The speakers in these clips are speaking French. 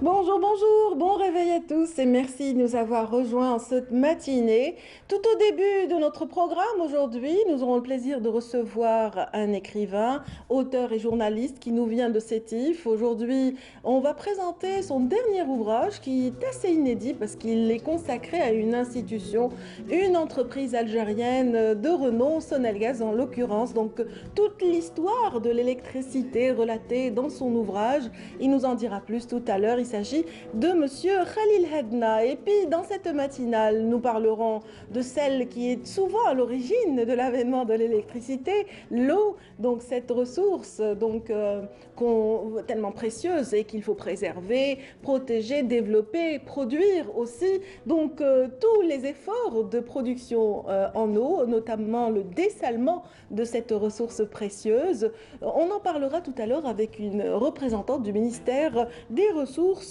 Bonjour, bonjour, bon réveil à tous et merci de nous avoir rejoints en cette matinée. Tout au début de notre programme aujourd'hui, nous aurons le plaisir de recevoir un écrivain, auteur et journaliste qui nous vient de Sétif. Aujourd'hui, on va présenter son dernier ouvrage qui est assez inédit parce qu'il est consacré à une institution, une entreprise algérienne de renom, Sonelgaz en l'occurrence. Donc, toute l'histoire de l'électricité relatée dans son ouvrage. Il nous en dira plus tout à l'heure. Il s'agit de Monsieur Khalil Hedna. Et puis, dans cette matinale, nous parlerons de celle qui est souvent à l'origine de l'avènement de l'électricité, l'eau. Donc, cette ressource tellement précieuse et qu'il faut préserver, protéger, développer, produire aussi. Donc, tous les efforts de production en eau, notamment le dessalement de cette ressource précieuse. On en parlera tout à l'heure avec une représentante du ministère des Ressources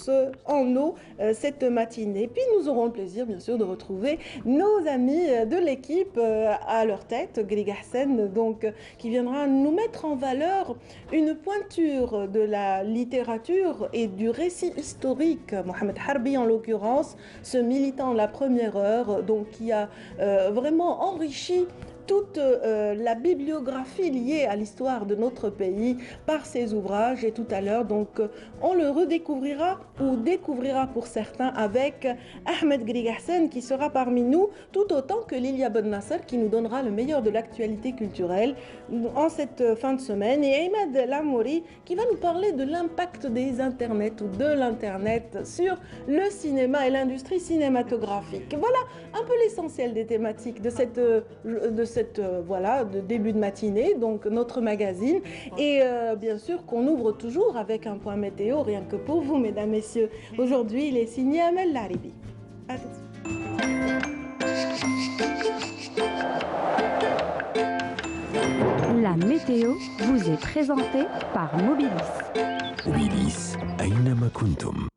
en eau cette matinée. Puis nous aurons le plaisir, bien sûr, de retrouver nos amis de l'équipe à leur tête, Grig Hassen, donc, qui viendra nous mettre en valeur une pointure de la littérature et du récit historique. Mohamed Harbi, en l'occurrence, ce militant de la première heure, donc, qui a vraiment enrichi toute la bibliographie liée à l'histoire de notre pays par ses ouvrages. Et tout à l'heure, donc, on le redécouvrira ou découvrira pour certains avec Ahmed Grig Hassen qui sera parmi nous, tout autant que Lilia Ben Nasser qui nous donnera le meilleur de l'actualité culturelle en cette fin de semaine, et Ahmed Lamouri qui va nous parler de l'impact des internets ou de l'internet sur le cinéma et l'industrie cinématographique. Voilà un peu l'essentiel des thématiques de cette de début de matinée, donc notre magazine. Et bien sûr qu'on ouvre toujours avec un point météo, rien que pour vous, mesdames, messieurs. Aujourd'hui, il est signé Amel Laribi. À tout de suite. La météo vous est présentée par Mobilis. Mobilis, أينما كنتم.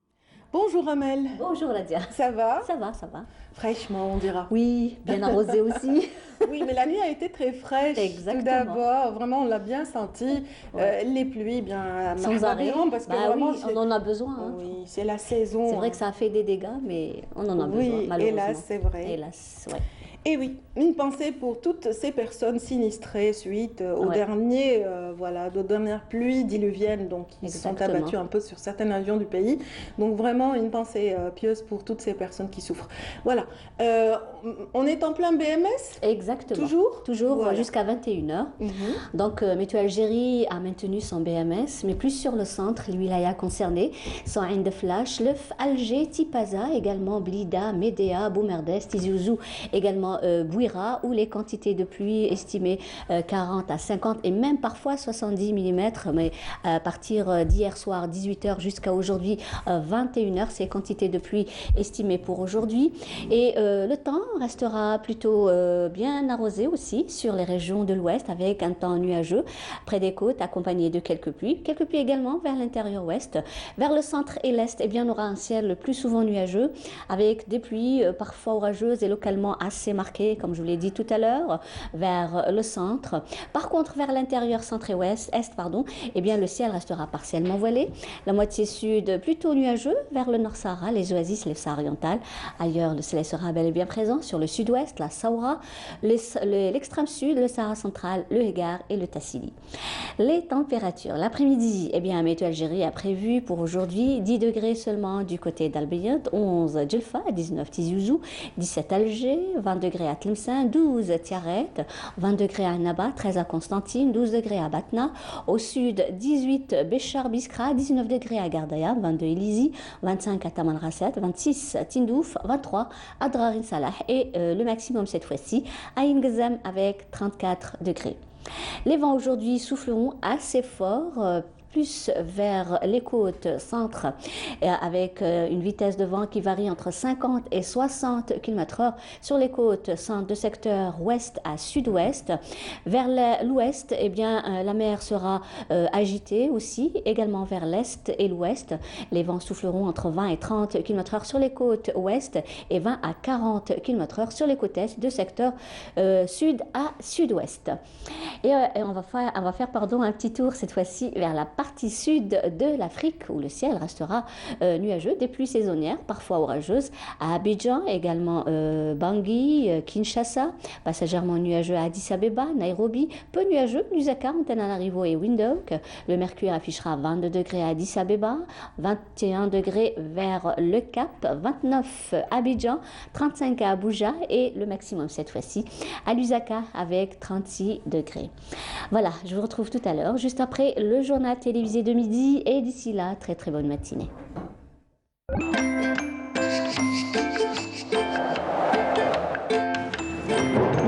Bonjour Amel. Bonjour Nadia. Ça va? Ça va, ça va. Fraîchement, on dira. Oui, bien arrosé aussi. Oui, mais la nuit a été très fraîche. Exactement. Tout d'abord, vraiment, on l'a bien senti. Ouais. Les pluies, bien sans arrêt. Parce que vraiment, oui, on en a besoin. Hein. Oui, c'est la saison. C'est vrai que ça a fait des dégâts, mais on en a besoin, malheureusement. Hélas, c'est vrai. Hélas, ouais. Et oui, une pensée pour toutes ces personnes sinistrées suite aux dernières pluies diluviennes, donc qui se sont abattues un peu sur certaines régions du pays. Donc vraiment une pensée pieuse pour toutes ces personnes qui souffrent. Voilà. On est en plein BMS? Exactement. Toujours voilà. Jusqu'à 21h. Donc Météo Algérie a maintenu son BMS, mais plus sur le centre, les wilayas concernés sont Ain Flash, Leuf, Alger, Tipaza, également Blida, Médéa, Boumerdes, Tizi Ouzou, également Bouira, où les quantités de pluie estimées 40 à 50 et même parfois 70 mm, mais à partir d'hier soir 18h jusqu'à aujourd'hui 21h, ces quantités de pluie estimées pour aujourd'hui. Et le temps restera plutôt bien arrosé aussi sur les régions de l'ouest avec un temps nuageux près des côtes accompagné de quelques pluies également vers l'intérieur ouest. Vers le centre et l'est, eh bien, on aura un ciel le plus souvent nuageux avec des pluies parfois orageuses et localement assez marquées, comme je vous l'ai dit tout à l'heure, vers le centre. Par contre, vers l'intérieur centre et est, eh bien, le ciel restera partiellement voilé. La moitié sud plutôt nuageux vers le nord Sahara, les oasis, les Sahara orientales. Ailleurs, le soleil sera bel et bien présent sur le sud-ouest, la Saoura, l'extrême sud, le Sahara central, le Hégard et le Tassili. Les températures. L'après-midi, eh bien, Météo Algérie a prévu pour aujourd'hui 10 degrés seulement du côté d'Al-Bayt, 11 Djelfa, 19 Tizi Ouzou, 17 Alger, 20 degrés à Tlemcen, 12 Tiaret, 20 degrés à Annaba, 13 à Constantine, 12 degrés à Batna. Au sud, 18 Béchar Biskra, 19 degrés à Gardaya, 22 Elizi, 25 à Tamanrasset, 26 à Tindouf, 23 à Drarin Salah et le maximum cette fois-ci à Ingazam avec 34 degrés. Les vents aujourd'hui souffleront assez fort, plus vers les côtes centre avec une vitesse de vent qui varie entre 50 et 60 km/h sur les côtes centre de secteur ouest à sud-ouest. Vers l'ouest, eh bien, la mer sera agitée aussi, également vers l'est et l'ouest. Les vents souffleront entre 20 et 30 km/h sur les côtes ouest et 20 à 40 km/h sur les côtes est de secteur sud à sud-ouest. Et on va faire un petit tour cette fois-ci vers la partie sud de l'Afrique où le ciel restera nuageux, des pluies saisonnières, parfois orageuses, à Abidjan, également Bangui, Kinshasa, passagèrement nuageux à Addis Abeba, Nairobi, peu nuageux, Lusaka, Antananarivo et Windhoek. Le mercure affichera 22 degrés à Addis Abeba, 21 degrés vers le Cap, 29 à Abidjan, 35 à Abuja et le maximum cette fois-ci à Lusaka avec 36 degrés. Voilà, je vous retrouve tout à l'heure, juste après le journal télévisé de midi et d'ici là, très très bonne matinée.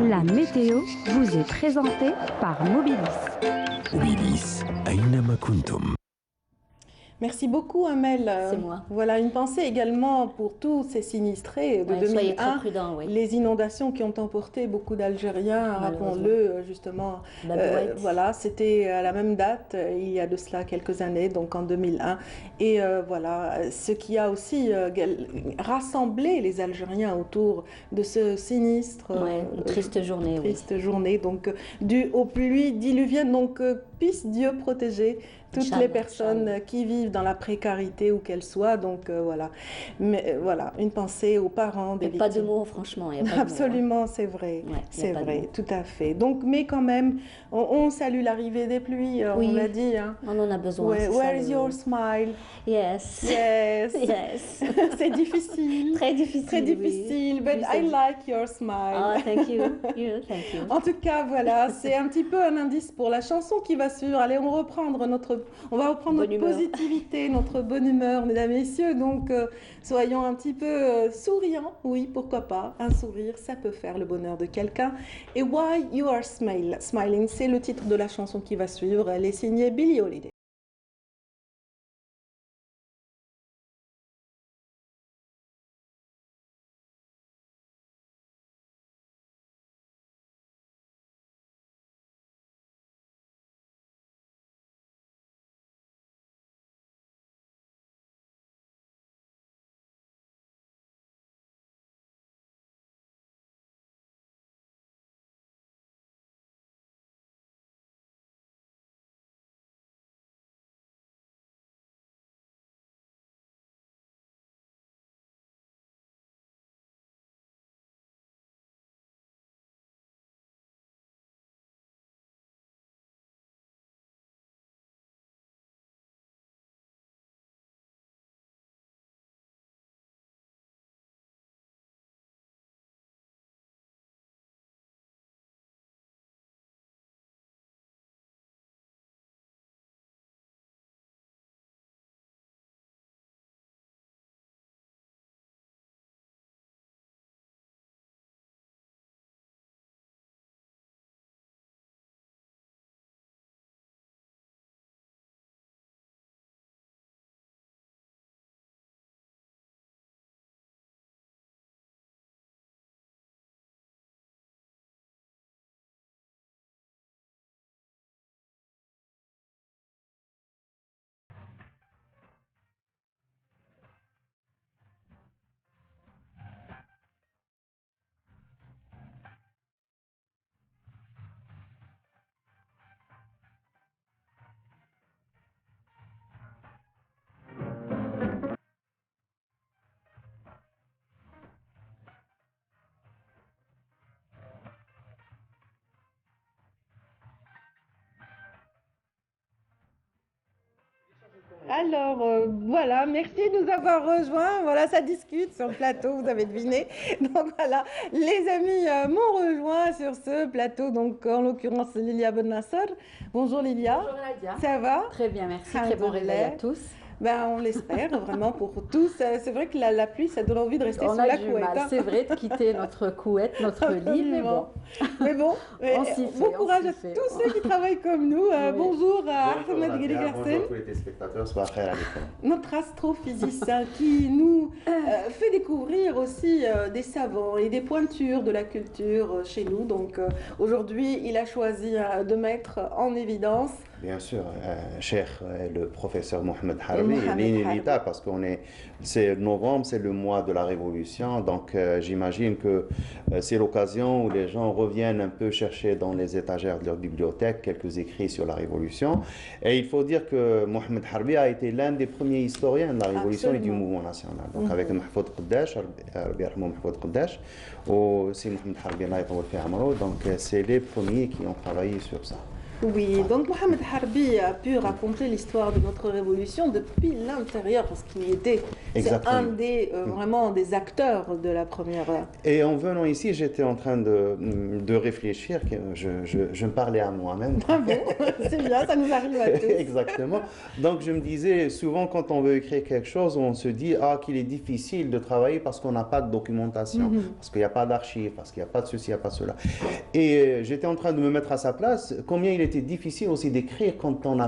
La météo vous est présentée par Mobilis. Mobilis, أينما كنتم. Merci beaucoup, Amel. C'est moi. Voilà, une pensée également pour tous ces sinistrés de Ouais, soyez 2001. très prudents, oui. Les inondations qui ont emporté beaucoup d'Algériens, rappelons-le justement. Voilà, c'était à la même date, il y a de cela quelques années, donc en 2001. Et voilà, ce qui a aussi rassemblé les Algériens autour de ce sinistre. Ouais, une triste journée. Triste journée, donc due aux pluies diluviennes. Donc puisse Dieu protéger toutes les personnes qui vivent dans la précarité où qu'elles soient. Donc voilà. Mais voilà, une pensée aux parents des victimes. Pas de mots, franchement. Y a pas Absolument, de mots, hein. c'est vrai. Ouais, c'est vrai, tout à fait. Donc, mais quand même, on salue l'arrivée des pluies, oui, on l'a dit. Hein. On en a besoin. Where is your smile? Yes. Yes. Yes. C'est difficile. Très difficile. Très difficile, oui. but I like your smile. Oh, thank you. Thank you. En tout cas, voilà, c'est un petit peu un indice pour la chanson qui va suivre. Allez, on va reprendre notre positivité, notre bonne humeur, mesdames et messieurs. Donc, soyons un petit peu souriants. Oui, pourquoi pas. Un sourire, ça peut faire le bonheur de quelqu'un. Et Why You Are Smiling, c'est le titre de la chanson qui va suivre. Elle est signée Billie Holiday. Alors voilà, merci de nous avoir rejoints. Voilà, ça discute sur le plateau, vous avez deviné. Donc voilà, les amis m'ont rejoint sur ce plateau. Donc en l'occurrence Lilia Ben Nasser. Bonjour Lilia. Bonjour Nadia. Ça va? Très bien, merci. Très bon réveil à tous. Ben, on l'espère vraiment pour tous. C'est vrai que la pluie, ça donne envie de rester sous la couette. Hein. C'est vrai de quitter notre couette, notre lit, mais bon. Mais bon, bon courage à tous ceux qui travaillent comme nous. Oui. Bonjour à Ahmed Guéligarsen. Bonjour à tous les téléspectateurs, sois à l'écran. Notre astrophysicien qui nous fait découvrir aussi des savants et des pointures de la culture chez nous. Donc aujourd'hui, il a choisi de mettre en évidence Bien sûr, Cheikh, le professeur Mohamed Harbi, il est inévitable parce c'est novembre, c'est le mois de la Révolution, donc j'imagine que c'est l'occasion où les gens reviennent un peu chercher dans les étagères de leur bibliothèque quelques écrits sur la Révolution. Et il faut dire que Mohamed Harbi a été l'un des premiers historiens de la Révolution et du mouvement national. Donc avec Mahfoud Qaddash, Mahfoud Qaddash, aussi Mohamed Harbi, donc c'est les premiers qui ont travaillé sur ça. Oui, donc Mohamed Harbi a pu raconter l'histoire de notre révolution depuis l'intérieur, parce qu'il était un des, vraiment des acteurs de la première heure. Et en venant ici, j'étais en train de réfléchir, que je me parlais à moi-même. Ah bon, c'est bien, ça nous arrive à tous. Exactement. Donc je me disais, souvent quand on veut écrire quelque chose, on se dit qu'il est difficile de travailler parce qu'on n'a pas de documentation, parce qu'il n'y a pas d'archives, parce qu'il n'y a pas de ceci, il n'y a pas de cela. Et j'étais en train de me mettre à sa place, combien il était difficile aussi d'écrire quand on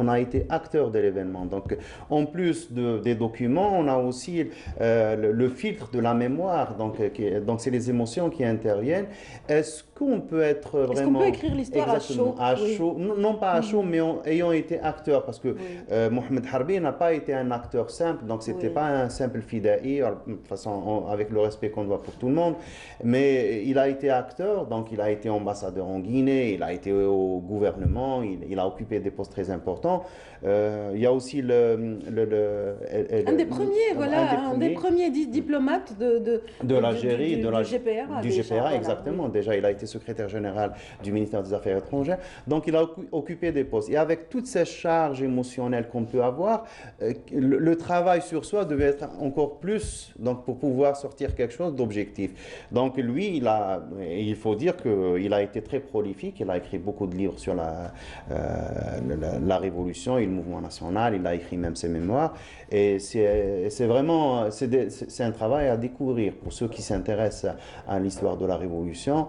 a été acteur de l'événement. Donc, en plus des documents, on a aussi le filtre de la mémoire. Donc c'est les émotions qui interviennent. Est-ce qu'on peut être vraiment... Est-ce qu'on peut écrire l'histoire à chaud? Non pas à chaud, mais ayant été acteur. Parce que Mohamed Harbi n'a pas été un acteur simple. Donc, c'était pas un simple fidaï, de toute façon, avec le respect qu'on doit pour tout le monde. Mais il a été acteur. Donc, il a été ambassadeur en Guinée. Il a été au gouvernement. Il a occupé des postes très importants. Il y a aussi un des premiers diplomates de l'Algérie, du GPRA. Du GPRA, exactement. Déjà, il a été secrétaire général du ministère des Affaires étrangères. Donc, il a occupé des postes. Et avec toutes ces charges émotionnelles qu'on peut avoir, le travail sur soi devait être encore plus, donc, pour pouvoir sortir quelque chose d'objectif. Donc, lui, il faut dire qu'il a été très prolifique. Il a écrit beaucoup de livres sur la Révolution et le mouvement national. Il a écrit même ses mémoires. Et c'est vraiment, c'est un travail à découvrir pour ceux qui s'intéressent à l'histoire de la Révolution.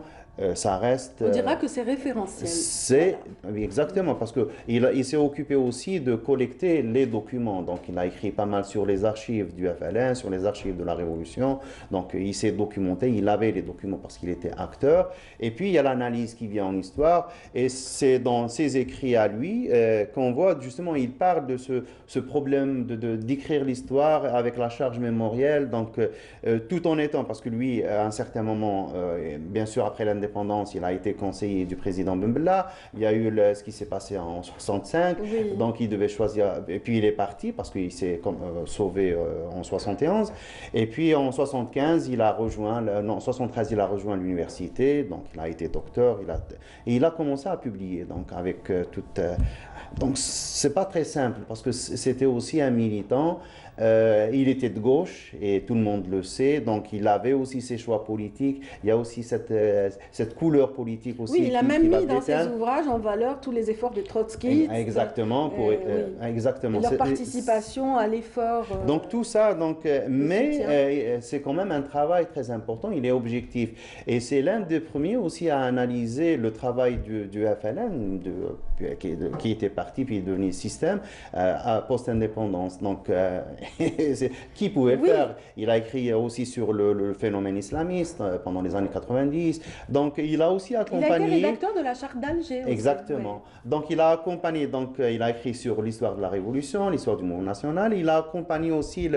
Ça reste... On dira que c'est référentiel. Exactement, parce qu'il s'est occupé aussi de collecter les documents. Donc, il a écrit pas mal sur les archives du FLN, sur les archives de la Révolution. Donc, il s'est documenté, il avait les documents parce qu'il était acteur. Et puis, il y a l'analyse qui vient en histoire. Et c'est dans ses écrits à lui qu'on voit, justement, il parle de ce problème d'écrire l'histoire avec la charge mémorielle. Donc, tout en étant, parce que lui, à un certain moment, bien sûr, après l'indépendance, il a été conseiller du président Ben Bella. Il y a eu ce qui s'est passé en 65. Donc, il devait choisir. Et puis, il est parti parce qu'il s'est sauvé en 71. Et puis, en 75, en 73, il a rejoint l'université. Donc, il a été docteur. Et il a commencé à publier. Donc, avec toute... Donc, c'est pas très simple parce que c'était aussi un militant. Il était de gauche et tout le monde le sait, donc il avait aussi ses choix politiques. Il y a aussi cette couleur politique aussi. Oui, il a même mis dans ses ouvrages en valeur tous les efforts des trotskistes. Exactement, exactement. Et leur participation à l'effort. Donc tout ça, mais c'est quand même un travail très important. Il est objectif et c'est l'un des premiers aussi à analyser le travail du FLN qui était parti puis est devenu système à post-indépendance. Donc qui pouvait le faire? Il a écrit aussi sur le phénomène islamiste pendant les années 90. Donc, il a aussi accompagné... Il a été rédacteur de la Charte d'Alger. Exactement. Donc, il a accompagné, il a écrit sur l'histoire de la Révolution, l'histoire du mouvement national. Il a accompagné aussi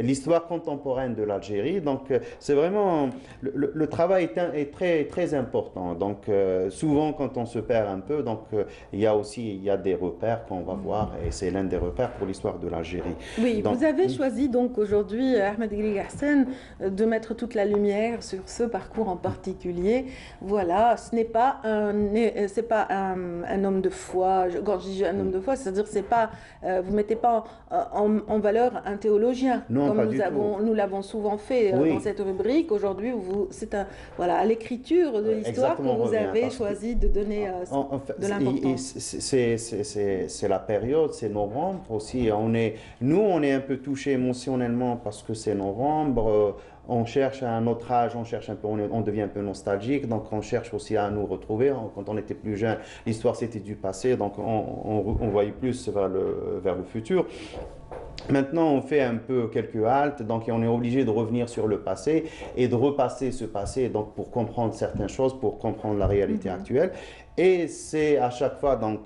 l'histoire contemporaine de l'Algérie. Donc, c'est vraiment... Le travail est très, très important. Donc, souvent, quand on se perd un peu, donc, il y a des repères qu'on va voir et c'est l'un des repères pour l'histoire de l'Algérie. Oui, donc, vous avez choisi donc aujourd'hui, Ahmed Ghriga Hassen, de mettre toute la lumière sur ce parcours en particulier. Voilà, ce n'est pas un homme de foi. Quand je dis un homme de foi, c'est-à-dire vous ne mettez pas en valeur un théologien, non, comme nous l'avons souvent fait dans cette rubrique. Aujourd'hui, c'est à l'écriture de l'histoire que vous avez choisi de donner de l'importance. C'est la période, c'est novembre aussi. Nous, on est un peu touchés émotionnellement parce que c'est novembre. On cherche un autre âge, on devient un peu nostalgique, donc on cherche aussi à nous retrouver. Quand on était plus jeune, l'histoire c'était du passé, donc on voyait plus vers le futur. Maintenant, on fait un peu quelques haltes, donc on est obligé de revenir sur le passé et de repasser ce passé donc, pour comprendre certaines choses, pour comprendre la réalité actuelle. Et c'est à chaque fois, donc,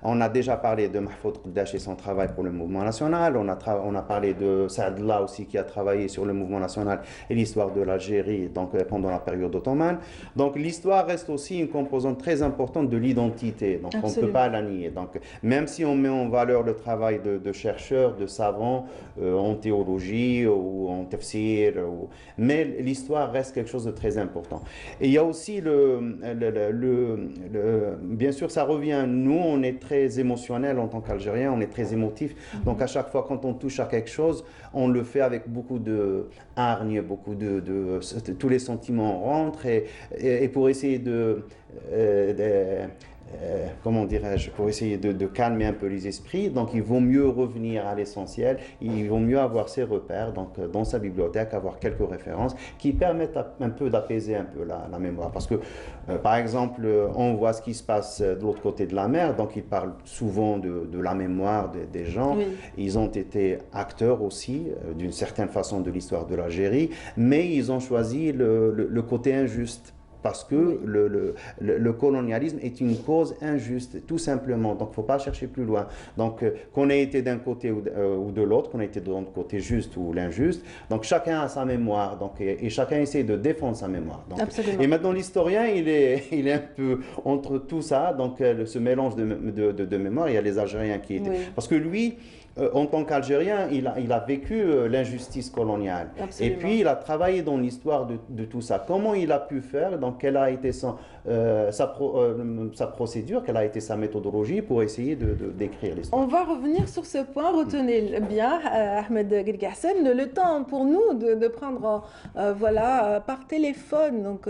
on a déjà parlé de Mahfoud Qaddash et son travail pour le mouvement national, on a parlé de Saadallah aussi qui a travaillé sur le mouvement national et l'histoire de l'Algérie donc, pendant la période ottomane. Donc l'histoire reste aussi une composante très importante de l'identité, donc on ne peut pas la nier. Donc, même si on met en valeur le travail de chercheurs, de savants en théologie ou en tafsir, mais l'histoire reste quelque chose de très important. Et il y a aussi bien sûr, ça revient. Nous, on est très émotionnel en tant qu'Algériens, on est très émotif. Donc, à chaque fois, quand on touche à quelque chose, on le fait avec beaucoup de hargne, tous les sentiments rentrent et pour essayer comment dirais-je, pour essayer de calmer un peu les esprits. Donc, il vaut mieux revenir à l'essentiel, il vaut mieux avoir ses repères, donc dans sa bibliothèque, avoir quelques références qui permettent un peu d'apaiser un peu la mémoire. Parce que, par exemple, on voit ce qui se passe de l'autre côté de la mer, donc ils parlent souvent de la mémoire des gens. Oui. Ils ont été acteurs aussi, d'une certaine façon, de l'histoire de l'Algérie, mais ils ont choisi le côté injuste. Parce que le colonialisme est une cause injuste, tout simplement. Donc, il ne faut pas chercher plus loin. Donc, qu'on ait été d'un côté ou de l'autre, qu'on ait été de l'autre côté juste ou l'injuste, donc chacun a sa mémoire. Donc, et chacun essaie de défendre sa mémoire. Donc, et maintenant, l'historien, il est un peu entre tout ça, donc ce mélange de mémoire. Il y a les Algériens qui étaient... Oui. Parce que lui... en tant qu'Algérien, il a vécu l'injustice coloniale. Absolument. Et puis, il a travaillé dans l'histoire de tout ça. Comment il a pu faire, donc quelle a été sa procédure, quelle a été sa méthodologie pour essayer d'écrire l'histoire. On va revenir sur ce point. Retenez bien, Ahmed Guirgassen, le temps pour nous de prendre par téléphone, donc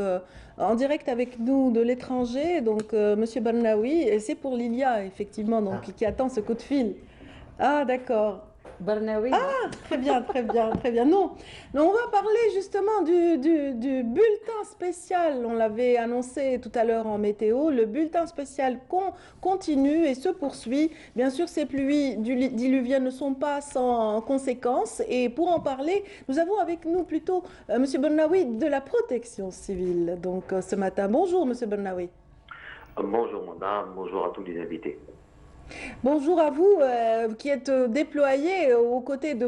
en direct avec nous de l'étranger, donc Monsieur Barnaoui, et c'est pour Lilia, effectivement, donc, qui attend ce coup de fil. Ah, d'accord. Barnaoui. Ah, très bien, très bien, très bien. Non, on va parler justement du bulletin spécial. On l'avait annoncé tout à l'heure en météo. Le bulletin spécial continue et se poursuit. Bien sûr, ces pluies diluviennes ne sont pas sans conséquences. Et pour en parler, nous avons avec nous plutôt Monsieur Barnaoui de la protection civile. Donc, ce matin. Bonjour, Monsieur Barnaoui. Bonjour, madame. Bonjour à tous les invités. Bonjour à vous qui êtes déployés aux côtés de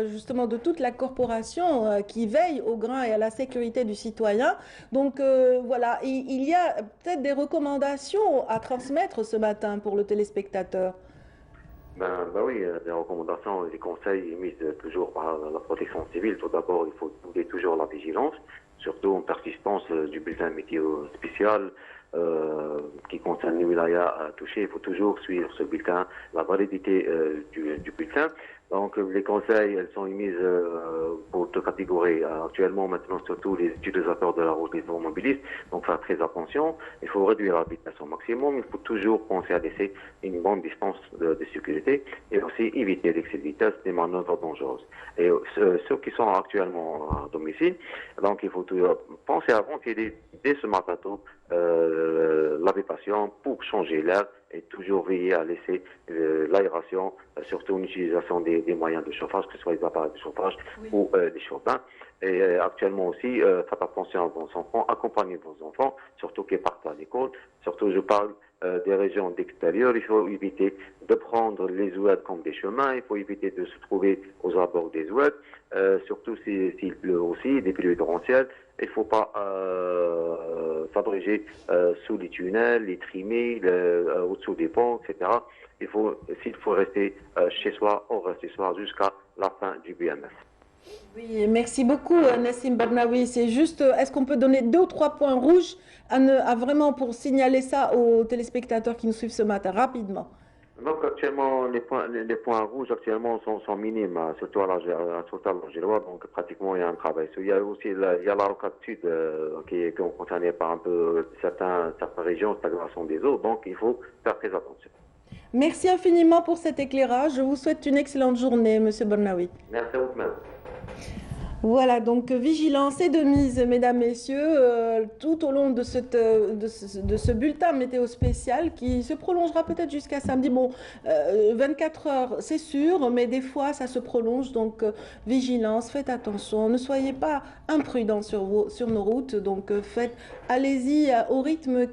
justement de toute la corporation qui veille au grain et à la sécurité du citoyen. Donc voilà, il y a peut-être des recommandations à transmettre ce matin pour le téléspectateur. Ben oui, des recommandations, des conseils émis toujours par la protection civile. Tout d'abord, il faut doubler toujours la vigilance, surtout en persistance du bulletin météo spécial. Qui concerne les wilayas touchés, il faut toujours suivre ce bulletin, la validité du bulletin. Donc les conseils, elles sont émises pour deux catégories. Actuellement, maintenant, surtout les utilisateurs de la route, les automobilistes. Donc faire très attention. Il faut réduire la vitesse au maximum. Il faut toujours penser à laisser une bonne distance de sécurité et aussi éviter l'excès de vitesse, des manœuvres dangereuses. Et ceux qui sont actuellement à domicile, donc il faut toujours penser à ventiler dès ce matin tôt l'habitation pour changer l'air et toujours veiller à laisser l'aération, surtout une utilisation des moyens de chauffage, que ce soit les appareils de chauffage ou des chauffe-bains. Et actuellement aussi, faites attention à vos enfants, accompagnez vos enfants, surtout qui partent à l'école. Surtout, je parle des régions d'extérieur. Il faut éviter de prendre les oueds comme des chemins. Il faut éviter de se trouver aux abords des oueds, surtout s'il pleut aussi, des pluies torrentielles. Il ne faut pas s'abréger sous les tunnels, les trimés, au-dessous des ponts, etc. S'il faut rester chez soi, on reste chez soi jusqu'à la fin du BMS. Oui, merci beaucoup Nassim Barnaoui. C'est juste, est-ce qu'on peut donner 2 ou 3 points rouges à vraiment pour signaler ça aux téléspectateurs qui nous suivent ce matin, rapidement? Donc actuellement, les points rouges actuellement sont minimes, surtout à l'Angélois, donc pratiquement il y a un travail. Il y a aussi la rocade sud qui est concernée par un peu certaines régions, stagnation des eaux, donc il faut faire très attention. Merci infiniment pour cet éclairage. Je vous souhaite une excellente journée, Monsieur Barnaoui. Merci à vous-même. Voilà, donc vigilance et de mise, mesdames, messieurs, tout au long de ce bulletin météo spécial qui se prolongera peut-être jusqu'à samedi. Bon, 24 heures, c'est sûr, mais des fois, ça se prolonge. Donc, vigilance, faites attention. Ne soyez pas imprudents sur nos routes. Donc, allez-y au rythme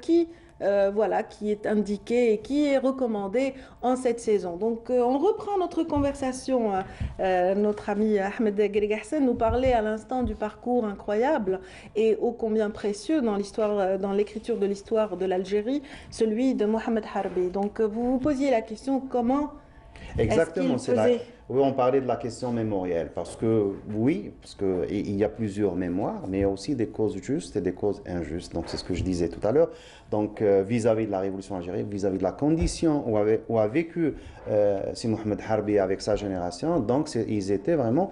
voilà, qui est indiqué et qui est recommandé en cette saison. Donc, on reprend notre conversation. Notre ami Ahmed Guerguehsen nous parlait à l'instant du parcours incroyable et ô combien précieux dans l'histoire, dans l'écriture de l'histoire de l'Algérie, celui de Mohamed Harbi. Donc, vous vous posiez la question comment Exactement, est-ce qu'il faisait... Oui, on parlait de la question mémorielle, parce que il y a plusieurs mémoires, mais il y a aussi des causes justes et des causes injustes. Donc c'est ce que je disais tout à l'heure. Donc vis-à-vis de la révolution algérienne, vis-à-vis de la condition où a vécu si Mohamed Harbi avec sa génération, donc ils étaient vraiment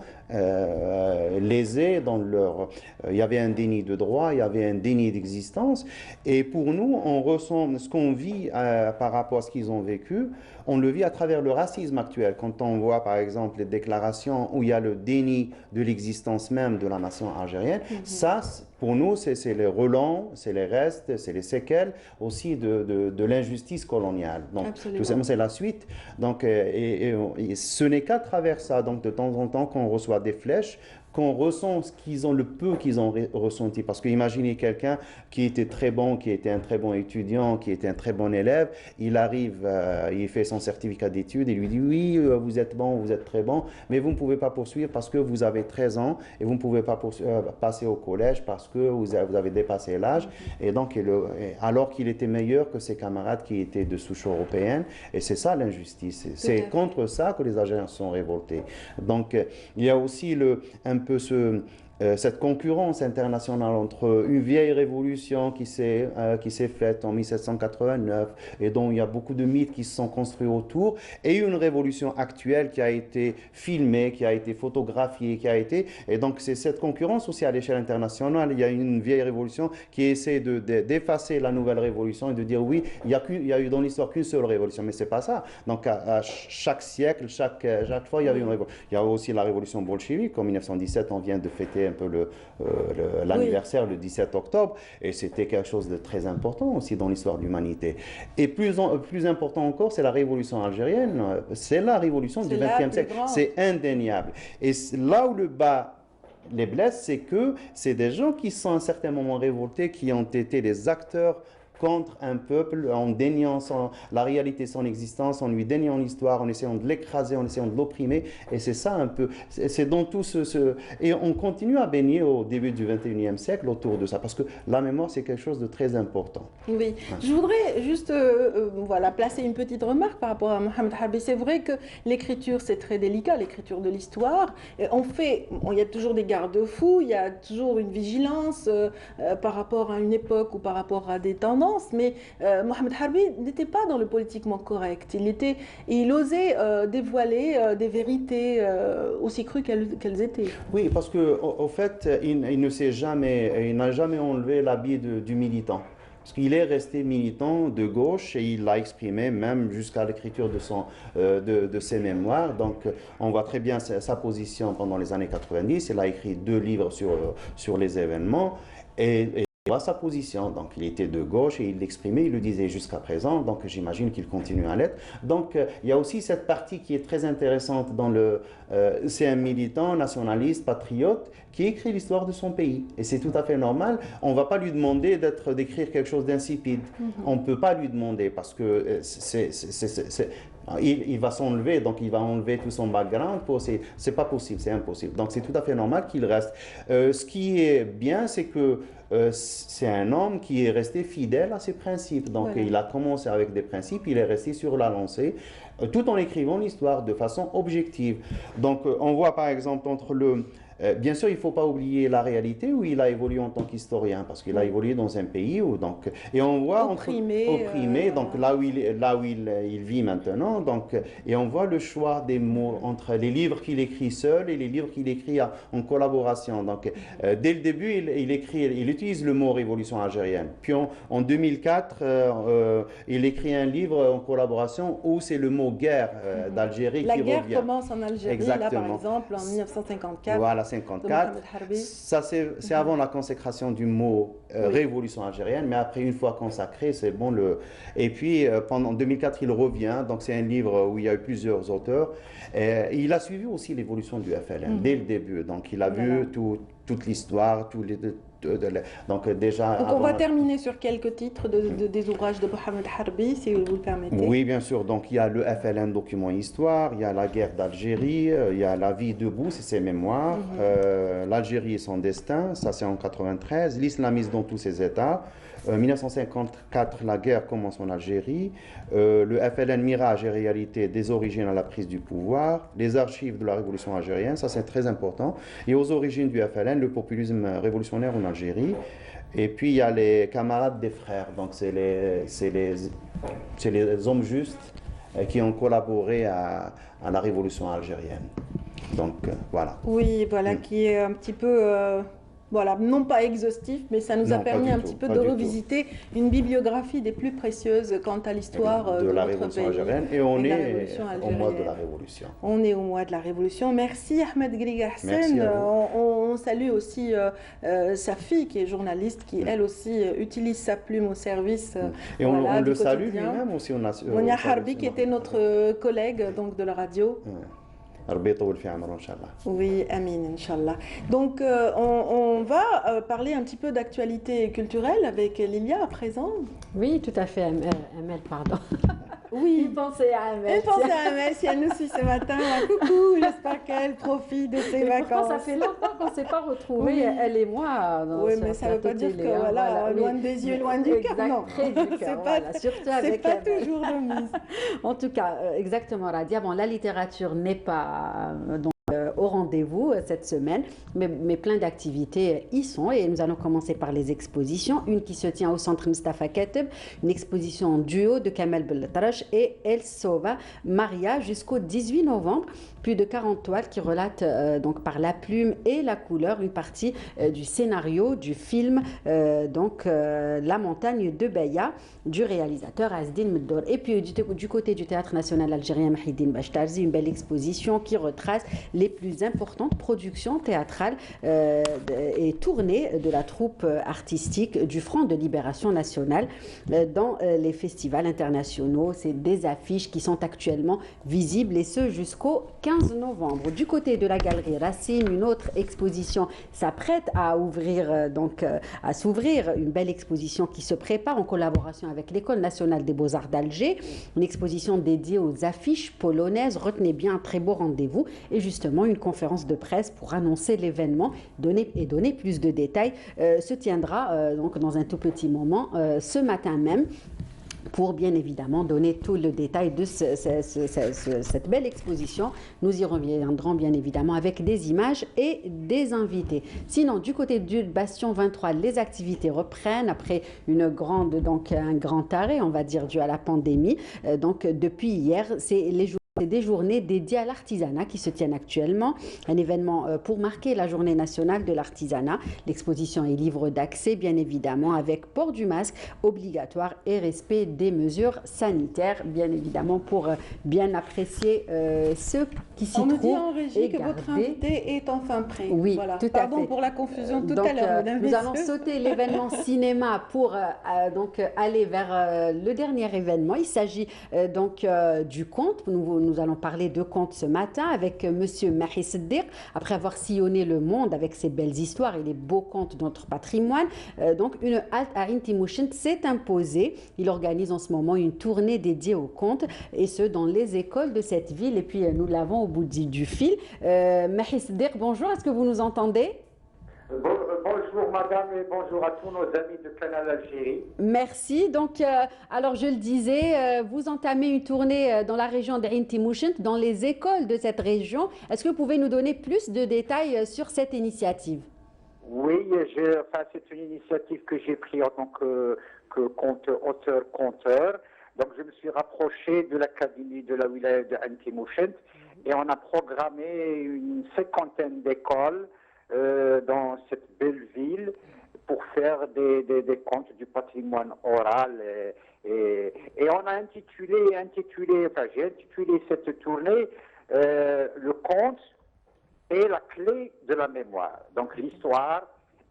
lésés dans leur... il y avait un déni de droit, il y avait un déni d'existence. Et pour nous, on ressent ce qu'on vit par rapport à ce qu'ils ont vécu, on le vit à travers le racisme actuel. Quand on voit par exemple les déclarations où il y a le déni de l'existence même de la nation algérienne, ça, pour nous, c'est les relents, c'est les restes, c'est les séquelles aussi de l'injustice coloniale. Donc, tout simplement, c'est la suite. Donc, et ce n'est qu'à travers ça, donc de temps en temps, qu'on reçoit des flèches, qu'on ressent ce qu'ils ont, le peu qu'ils ont ressenti. Parce que imaginez quelqu'un qui était très bon, qui était un très bon étudiant, qui était un très bon élève, il arrive, il fait son certificat d'études, et lui dit oui, vous êtes bon, vous êtes très bon, mais vous ne pouvez pas poursuivre parce que vous avez 13 ans et vous ne pouvez pas passer au collège parce que vous avez dépassé l'âge. Et donc, alors qu'il était meilleur que ses camarades qui étaient de souche européenne. Et c'est ça l'injustice. C'est contre ça que les Algériens sont révoltés. Donc, il y a aussi un peu cette concurrence internationale entre une vieille révolution qui s'est faite en 1789 et dont il y a beaucoup de mythes qui se sont construits autour, et une révolution actuelle qui a été filmée, qui a été photographiée, et donc c'est cette concurrence aussi à l'échelle internationale. Il y a une vieille révolution qui essaie d'effacer la nouvelle révolution et de dire oui, il y a eu dans l'histoire qu'une seule révolution, mais c'est pas ça. Donc à chaque siècle, chaque fois il y avait une révolution. Il y a aussi la révolution bolchevique. En 1917, on vient de fêter un peu l'anniversaire le 17 octobre, et c'était quelque chose de très important aussi dans l'histoire de l'humanité. Et plus important encore, c'est la révolution algérienne, c'est la révolution du XXe siècle, c'est indéniable. Et là où le bas les blesse, c'est que c'est des gens qui sont à un certain moment révoltés, qui ont été des acteurs contre un peuple, en déniant la réalité de son existence, en lui déniant l'histoire, en essayant de l'écraser, en essayant de l'opprimer. Et c'est ça un peu, c'est dans tout Et on continue à baigner au début du XXIe siècle autour de ça, parce que la mémoire, c'est quelque chose de très important. Oui, ouais. Je voudrais juste voilà, placer une petite remarque par rapport à Mohamed Harbi. C'est vrai que l'écriture, c'est très délicat, l'écriture de l'histoire. Il y a toujours des garde-fous, il y a toujours une vigilance par rapport à une époque ou par rapport à des tendances. Mais Mohamed Harbi n'était pas dans le politiquement correct. Il osait dévoiler des vérités aussi crues qu'elles étaient. Oui, parce qu'au fait, il n'a jamais enlevé l'habit du militant. Parce qu'il est resté militant de gauche et il l'a exprimé même jusqu'à l'écriture de ses mémoires. Donc on voit très bien sa position pendant les années 90. Il a écrit 2 livres sur les événements et voit sa position. Donc il était de gauche et il l'exprimait, il le disait jusqu'à présent, donc j'imagine qu'il continue à l'être. Donc il y a aussi cette partie qui est très intéressante c'est un militant nationaliste, patriote, qui écrit l'histoire de son pays. Et c'est tout à fait normal. On ne va pas lui demander d'écrire quelque chose d'insipide. On ne peut pas lui demander parce que il va s'enlever, donc il va enlever tout son background. C'est pas possible, c'est impossible. Donc c'est tout à fait normal qu'il reste. Ce qui est bien, c'est que c'est un homme qui est resté fidèle à ses principes. Donc il a commencé avec des principes, il est resté sur la lancée, tout en écrivant l'histoire de façon objective. Donc on voit par exemple bien sûr, il ne faut pas oublier la réalité où il a évolué en tant qu'historien, parce qu'il a évolué dans un pays où et on voit opprimé, donc là où il vit maintenant, et on voit le choix des mots entre les livres qu'il écrit seul et les livres qu'il écrit en collaboration. Donc dès le début, il utilise le mot révolution algérienne. Puis en 2004, il écrit un livre en collaboration où c'est le mot guerre d'Algérie qui revient. La guerre commence en Algérie, là par exemple en 1954. Voilà, 54. Ça, c'est avant la consécration du mot révolution algérienne, mais après, une fois consacré, c'est bon. Et puis, en 2004, il revient. Donc, c'est un livre où il y a eu plusieurs auteurs. Il a suivi aussi l'évolution du FLN dès le début. Donc, il a vu toute l'histoire, donc déjà. Donc on va terminer sur quelques titres des ouvrages de Mohamed Harbi, si vous le permettez. Oui, bien sûr. Donc il y a le FLN document histoire, il y a la guerre d'Algérie, il y a la vie debout, c'est ses mémoires, l'Algérie et son destin, ça c'est en 93, l'islamisme dans tous ses états. 1954, la guerre commence en Algérie. Le FLN Mirage et réalité des origines à la prise du pouvoir. Les archives de la révolution algérienne, ça c'est très important. Et aux origines du FLN, le populisme révolutionnaire en Algérie. Et puis il y a les camarades des frères. Donc c'est les hommes justes qui ont collaboré à la révolution algérienne. Donc voilà. Oui, voilà, qui est un petit peu... Voilà, non pas exhaustif, mais ça nous a permis un petit peu de revisiter une bibliographie des plus précieuses quant à l'histoire de la notre révolution pays. algérienne. Et on est au mois de la Révolution. On est au mois de la Révolution. Merci Ahmed Griga Hassen. On salue aussi sa fille qui est journaliste, qui elle aussi utilise sa plume au service et on le salue lui-même aussi. Monia Harbi qui était notre collègue donc, de la radio. Oui, Amin, Inch'Allah. Donc, on va parler un petit peu d'actualité culturelle avec Lilia à présent. Oui, tout à fait, Amel, pardon. Oui. Il pensait à Amel. Elle pensait à Amel, si elle nous suit ce matin. Coucou, j'espère qu'elle profite de ses vacances. Ça fait longtemps qu'on ne s'est pas retrouvés, elle et moi. Oui, mais ça ne veut pas dire que, voilà, loin des yeux, loin du cœur. Non, très du cœur, voilà, surtout avec Amel. C'est pas toujours de mise. En tout cas, exactement, Radia. Bon, la littérature n'est pas... au rendez-vous cette semaine, mais plein d'activités y sont et nous allons commencer par les expositions. Une qui se tient au centre Mustafa Keteb, une exposition en duo de Kamel Beltrache et El Sova Maria jusqu'au 18 novembre. Plus de 40 toiles qui relatent donc par la plume et la couleur une partie du scénario du film La montagne de Beya du réalisateur Azdin Meddour. Et puis du côté du Théâtre national algérien Mahidine Bachtarzi, une belle exposition qui retrace les plus importantes productions théâtrales et tournées de la troupe artistique du Front de Libération Nationale dans les festivals internationaux. C'est des affiches qui sont actuellement visibles et ce jusqu'au 15 novembre. Du côté de la galerie Racine, une autre exposition s'apprête à s'ouvrir, une belle exposition qui se prépare en collaboration avec l'École nationale des beaux-arts d'Alger, une exposition dédiée aux affiches polonaises. Retenez bien un très beau rendez-vous et justement une conférence de presse pour annoncer l'événement et donner plus de détails se tiendra donc dans un tout petit moment ce matin même, pour bien évidemment donner tout le détail de cette belle exposition. Nous y reviendrons bien évidemment avec des images et des invités. Sinon, du côté du Bastion 23, les activités reprennent après un grand arrêt, on va dire, dû à la pandémie. Donc, depuis hier, c'est des journées dédiées à l'artisanat qui se tiennent actuellement. Un événement pour marquer la journée nationale de l'artisanat. L'exposition est libre d'accès, bien évidemment, avec port du masque obligatoire et respect des mesures sanitaires, bien évidemment, pour bien apprécier ceux qui s'y trouvent. On me dit en régie que votre invité est enfin prêt. Oui, voilà. tout à fait. Pardon pour la confusion tout à l'heure, mesdames et nous messieurs. allons sauter l'événement cinéma pour aller vers le dernier événement. Il s'agit du conte. Nous allons parler de contes ce matin avec Monsieur Mahi Seddiq. Après avoir sillonné le monde avec ses belles histoires et les beaux contes de notre patrimoine, une halte à Inti Mouchent s'est imposée. Il organise en ce moment une tournée dédiée aux contes et ce dans les écoles de cette ville. Et puis nous l'avons au bout du fil. Mahi Seddiq, bonjour, est-ce que vous nous entendez? Bonjour madame et bonjour à tous nos amis de Canal Algérie. Merci. Donc, alors je le disais, vous entamez une tournée dans la région d'Ain Timouchent, dans les écoles de cette région. Est-ce que vous pouvez nous donner plus de détails sur cette initiative? Oui, c'est une initiative que j'ai prise en tant que auteur-conteur. Donc je me suis rapproché de l'académie de la wilaya d'Ain Timouchent et on a programmé une 50aine d'écoles dans cette belle ville pour faire des contes du patrimoine oral et on a j'ai intitulé cette tournée le conte est la clé de la mémoire. Donc l'histoire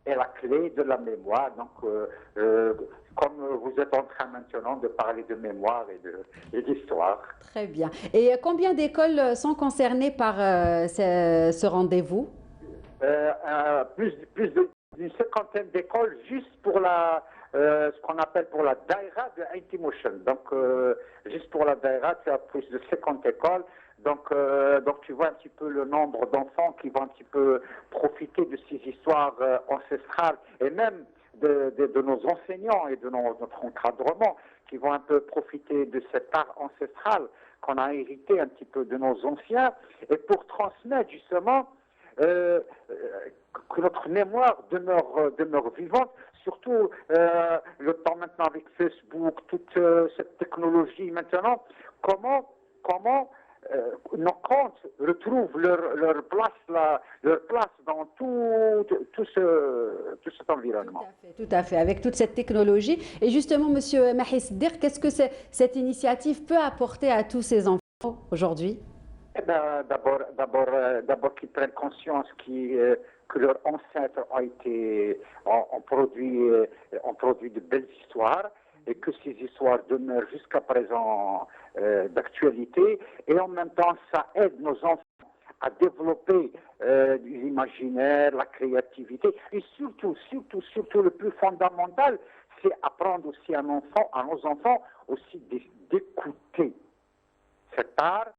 est la clé de la mémoire. Donc comme vous êtes en train maintenant de parler de mémoire et d'histoire. Très bien. Et combien d'écoles sont concernées par ce rendez-vous? Plus d'une cinquantaine d'écoles juste pour ce qu'on appelle pour la daïra de Ain Timoushen. Donc, juste pour la daïra, tu as plus de 50 écoles. Donc, tu vois un petit peu le nombre d'enfants qui vont un petit peu profiter de ces histoires ancestrales et même de nos enseignants et de notre encadrement qui vont un peu profiter de cet art ancestral qu'on a hérité un petit peu de nos anciens et pour transmettre justement que notre mémoire demeure vivante, surtout le temps maintenant avec Facebook, toute cette technologie maintenant, comment nos contes retrouvent leur place dans tout cet environnement. Tout à fait, avec toute cette technologie. Et justement, Monsieur Mahi Siddiq, qu'est-ce que cette initiative peut apporter à tous ces enfants aujourd'hui? D'abord qu'ils prennent conscience que leurs ancêtres ont produit de belles histoires et que ces histoires demeurent jusqu'à présent d'actualité. Et en même temps, ça aide nos enfants à développer l'imaginaire, la créativité. Et surtout, le plus fondamental, c'est apprendre aussi à nos enfants aussi d'écouter cet art,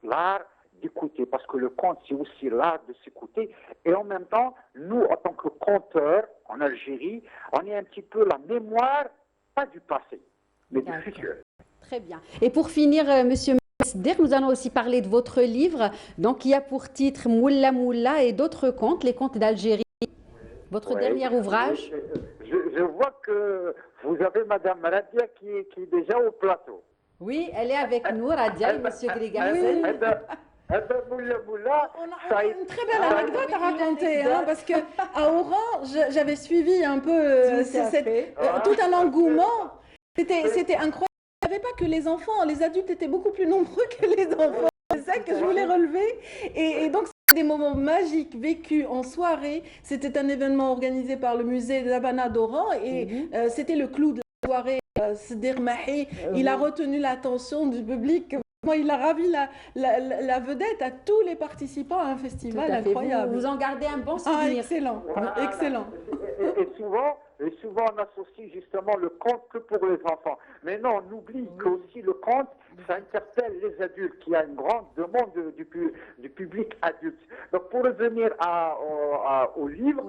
l'art d'écouter, parce que le conte, c'est aussi l'art de s'écouter. Et en même temps, nous, en tant que conteurs en Algérie, on est un petit peu la mémoire, pas du passé, mais du futur. Très bien. Et pour finir, Monsieur Siddiq, nous allons aussi parler de votre livre, donc il y a pour titre Moula Moula et d'autres contes, les contes d'Algérie. Votre dernier ouvrage. Je vois que vous avez Madame Radia qui est déjà au plateau. Oui, elle est avec nous, Radia et Monsieur Grigassen. On a une très belle anecdote à raconter, parce qu'à Oran, j'avais suivi un peu tout un engouement. C'était incroyable. Il n'y avait pas que les enfants, les adultes étaient beaucoup plus nombreux que les enfants. C'est ça que je voulais relever. Et donc, c'était des moments magiques vécus en soirée. C'était un événement organisé par le musée d'Habana d'Oran et c'était le clou de la soirée. Siddiq Mahi, il a retenu l'attention du public. Il a ravi la vedette à tous les participants à un festival incroyable. Vous en gardez un bon souvenir. Excellent, excellent. Et souvent, on associe justement le conte que pour les enfants. Mais non, on oublie qu'aussi le conte, ça interpelle les adultes, qui a une grande demande du public adulte. Donc, pour revenir au livre,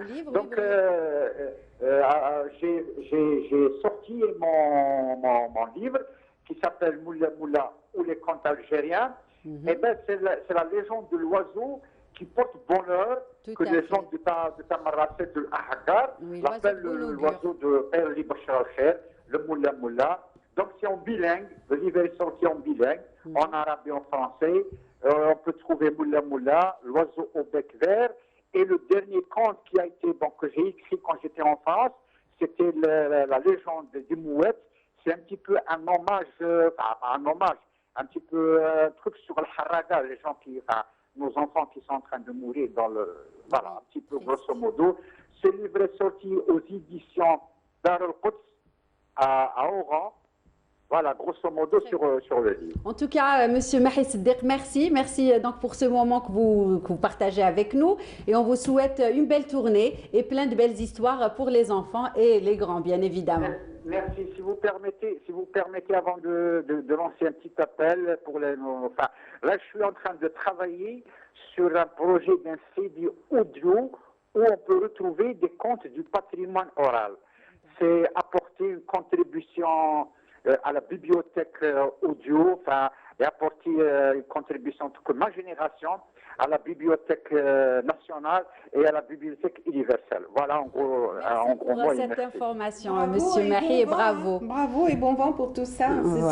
j'ai sorti mon livre qui s'appelle Moula Moula ou les contes algériens. Et ben, c'est la légende de l'oiseau qui porte bonheur, que les gens de Tamaracet de l'Ahgar l'appellent l'oiseau de Erli Bachar al-Khair, le Moula Moula. Donc c'est en bilingue, le livre est sorti en bilingue, en arabe et en français. On peut trouver Moula Moula, l'oiseau au bec vert. Et le dernier conte qui a été, que j'ai écrit quand j'étais en France, c'était la légende des mouettes. C'est un petit peu un hommage, un petit peu un truc sur le haraga, les gens nos enfants qui sont en train de mourir voilà, un petit peu grosso modo. Ce livre est sorti aux éditions Dar al-Quds à Oran. Voilà, grosso modo sur le livre. En tout cas, Monsieur Mahi Siddiq, merci. Merci donc pour ce moment que vous partagez avec nous. Et on vous souhaite une belle tournée et plein de belles histoires pour les enfants et les grands, bien évidemment. Merci. Si vous permettez, avant de lancer un petit appel pour là, je suis en train de travailler sur un projet d'un CD audio où on peut retrouver des contes du patrimoine oral. C'est apporter une contribution à la bibliothèque audio, et apporter une contribution que ma génération à la bibliothèque nationale et à la bibliothèque universelle. Voilà en gros. Pour cette information, Monsieur Mahi, et bravo. Bravo et bon vent pour tout ça.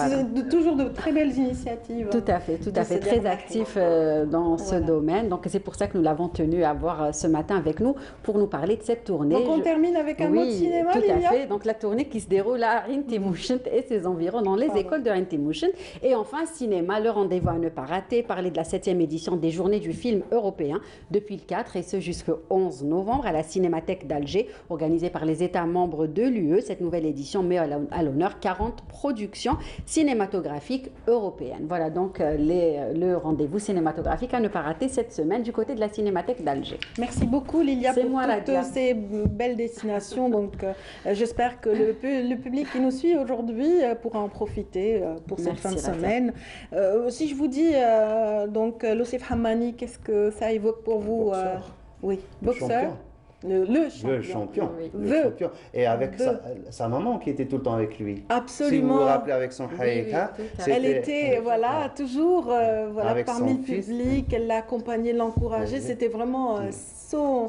C'est toujours de très belles initiatives. Tout à fait, très actif dans ce domaine. Donc c'est pour ça que nous l'avons tenu à voir ce matin avec nous pour nous parler de cette tournée. Donc on termine avec un mot de cinéma, tout à fait. Donc la tournée qui se déroule à Ain Timoushen et ses environs, dans les écoles de Ain Timoushen. Et enfin, cinéma, le rendez-vous à ne pas rater, parler de la 7e édition des Journées du du film européen depuis le 4 et ce jusqu'au 11 novembre à la Cinémathèque d'Alger, organisée par les États membres de l'UE. Cette nouvelle édition met à l'honneur 40 productions cinématographiques européennes. Voilà donc le rendez-vous cinématographique à ne pas rater cette semaine du côté de la Cinémathèque d'Alger. Merci beaucoup Lilia pour moi, toutes ces belles destinations. Donc j'espère que le public qui nous suit aujourd'hui pourra en profiter pour cette fin de semaine. Si je vous dis donc Loussif Hammani, qu'est-ce que ça évoque pour vous? Oui, boxeur. Le champion. Oui. Le champion. Et avec sa maman qui était tout le temps avec lui. Absolument. Si vous vous rappelez avec son haïka. Elle était toujours parmi le public, elle l'accompagnait, l'encourageait. C'était vraiment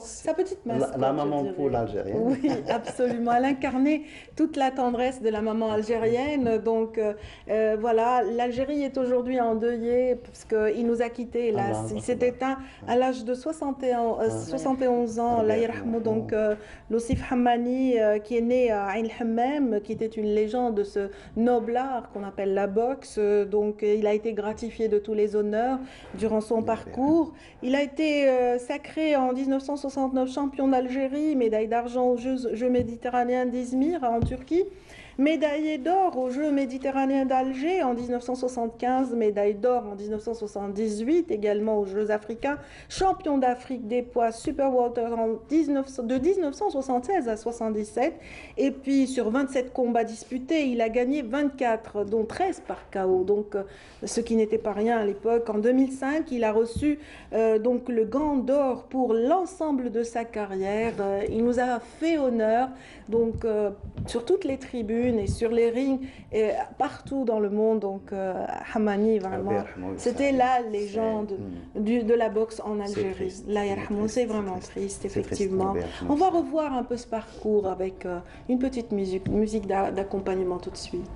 sa petite mascotte. La maman poule algérienne. Oui, absolument. Elle incarnait toute la tendresse de la maman algérienne. Donc voilà, l'Algérie est aujourd'hui endeuillée parce qu'il nous a quittés, hélas. Il s'est éteint à l'âge de 71 ans. Donc Loussif Hammani qui est né à Ain el-Hammam, qui était une légende de ce noble art qu'on appelle la boxe. Donc il a été gratifié de tous les honneurs durant son parcours. Il a été sacré en 1969 champion d'Algérie, médaille d'argent aux Jeux méditerranéens d'Izmir en Turquie, médaillé d'or aux Jeux méditerranéens d'Alger en 1975, médaille d'or en 1978, également aux Jeux africains, champion d'Afrique des poids super welter de 1976 à 77, et puis sur 27 combats disputés, il a gagné 24, dont 13 par KO, donc ce qui n'était pas rien à l'époque. En 2005, il a reçu donc le gant d'or pour l'ensemble de sa carrière. Il nous a fait honneur donc sur toutes les tribunes et sur les rings et partout dans le monde. Donc Hammani, vraiment, c'était la légende de la boxe en Algérie. C'est vraiment triste, effectivement. On va revoir un peu ce parcours avec une petite musique d'accompagnement tout de suite.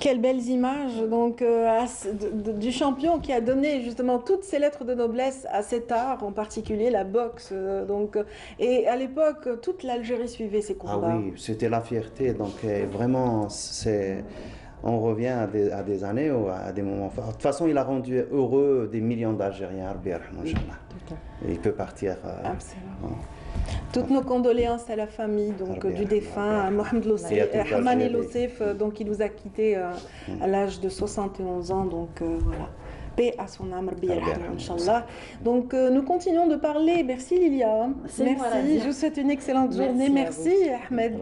Quelles belles images donc, du champion qui a donné justement toutes ces lettres de noblesse à cet art, en particulier la boxe. Et à l'époque, toute l'Algérie suivait ces combats. Ah oui, c'était la fierté. Donc vraiment, on revient à des années ou à des moments forts. De toute façon, il a rendu heureux des millions d'Algériens. Il peut partir. Absolument. Toutes nos condoléances à la famille donc, du défunt, Mohamed Hamani Lossef, donc, qui nous a quittés à l'âge de 71 ans. Donc voilà. Paix à son âme, Inch'Allah. Donc nous continuons de parler. Merci Lilia. Merci. Je vous souhaite une excellente journée. Merci Ahmed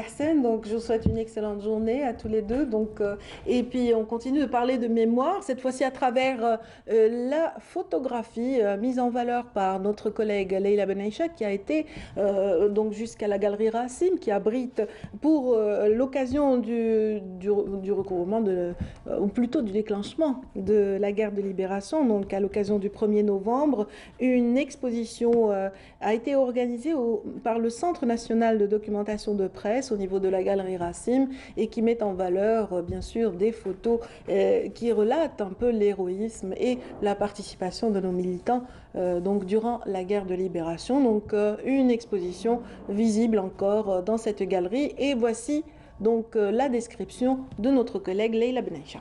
Hassan. Donc je vous souhaite une excellente journée à tous les deux. Donc et puis on continue de parler de mémoire, cette fois-ci à travers la photographie mise en valeur par notre collègue Leila Benaïcha, qui a été donc jusqu'à la galerie Racine, qui abrite pour l'occasion du recouvrement ou plutôt du déclenchement de la guerre de libération, donc à l'occasion du 1er novembre, une exposition a été organisée par le Centre national de documentation de presse au niveau de la galerie Racine et qui met en valeur bien sûr des photos qui relatent un peu l'héroïsme et la participation de nos militants donc durant la guerre de libération. Donc une exposition visible encore dans cette galerie, et voici donc la description de notre collègue Leila Benaïcha.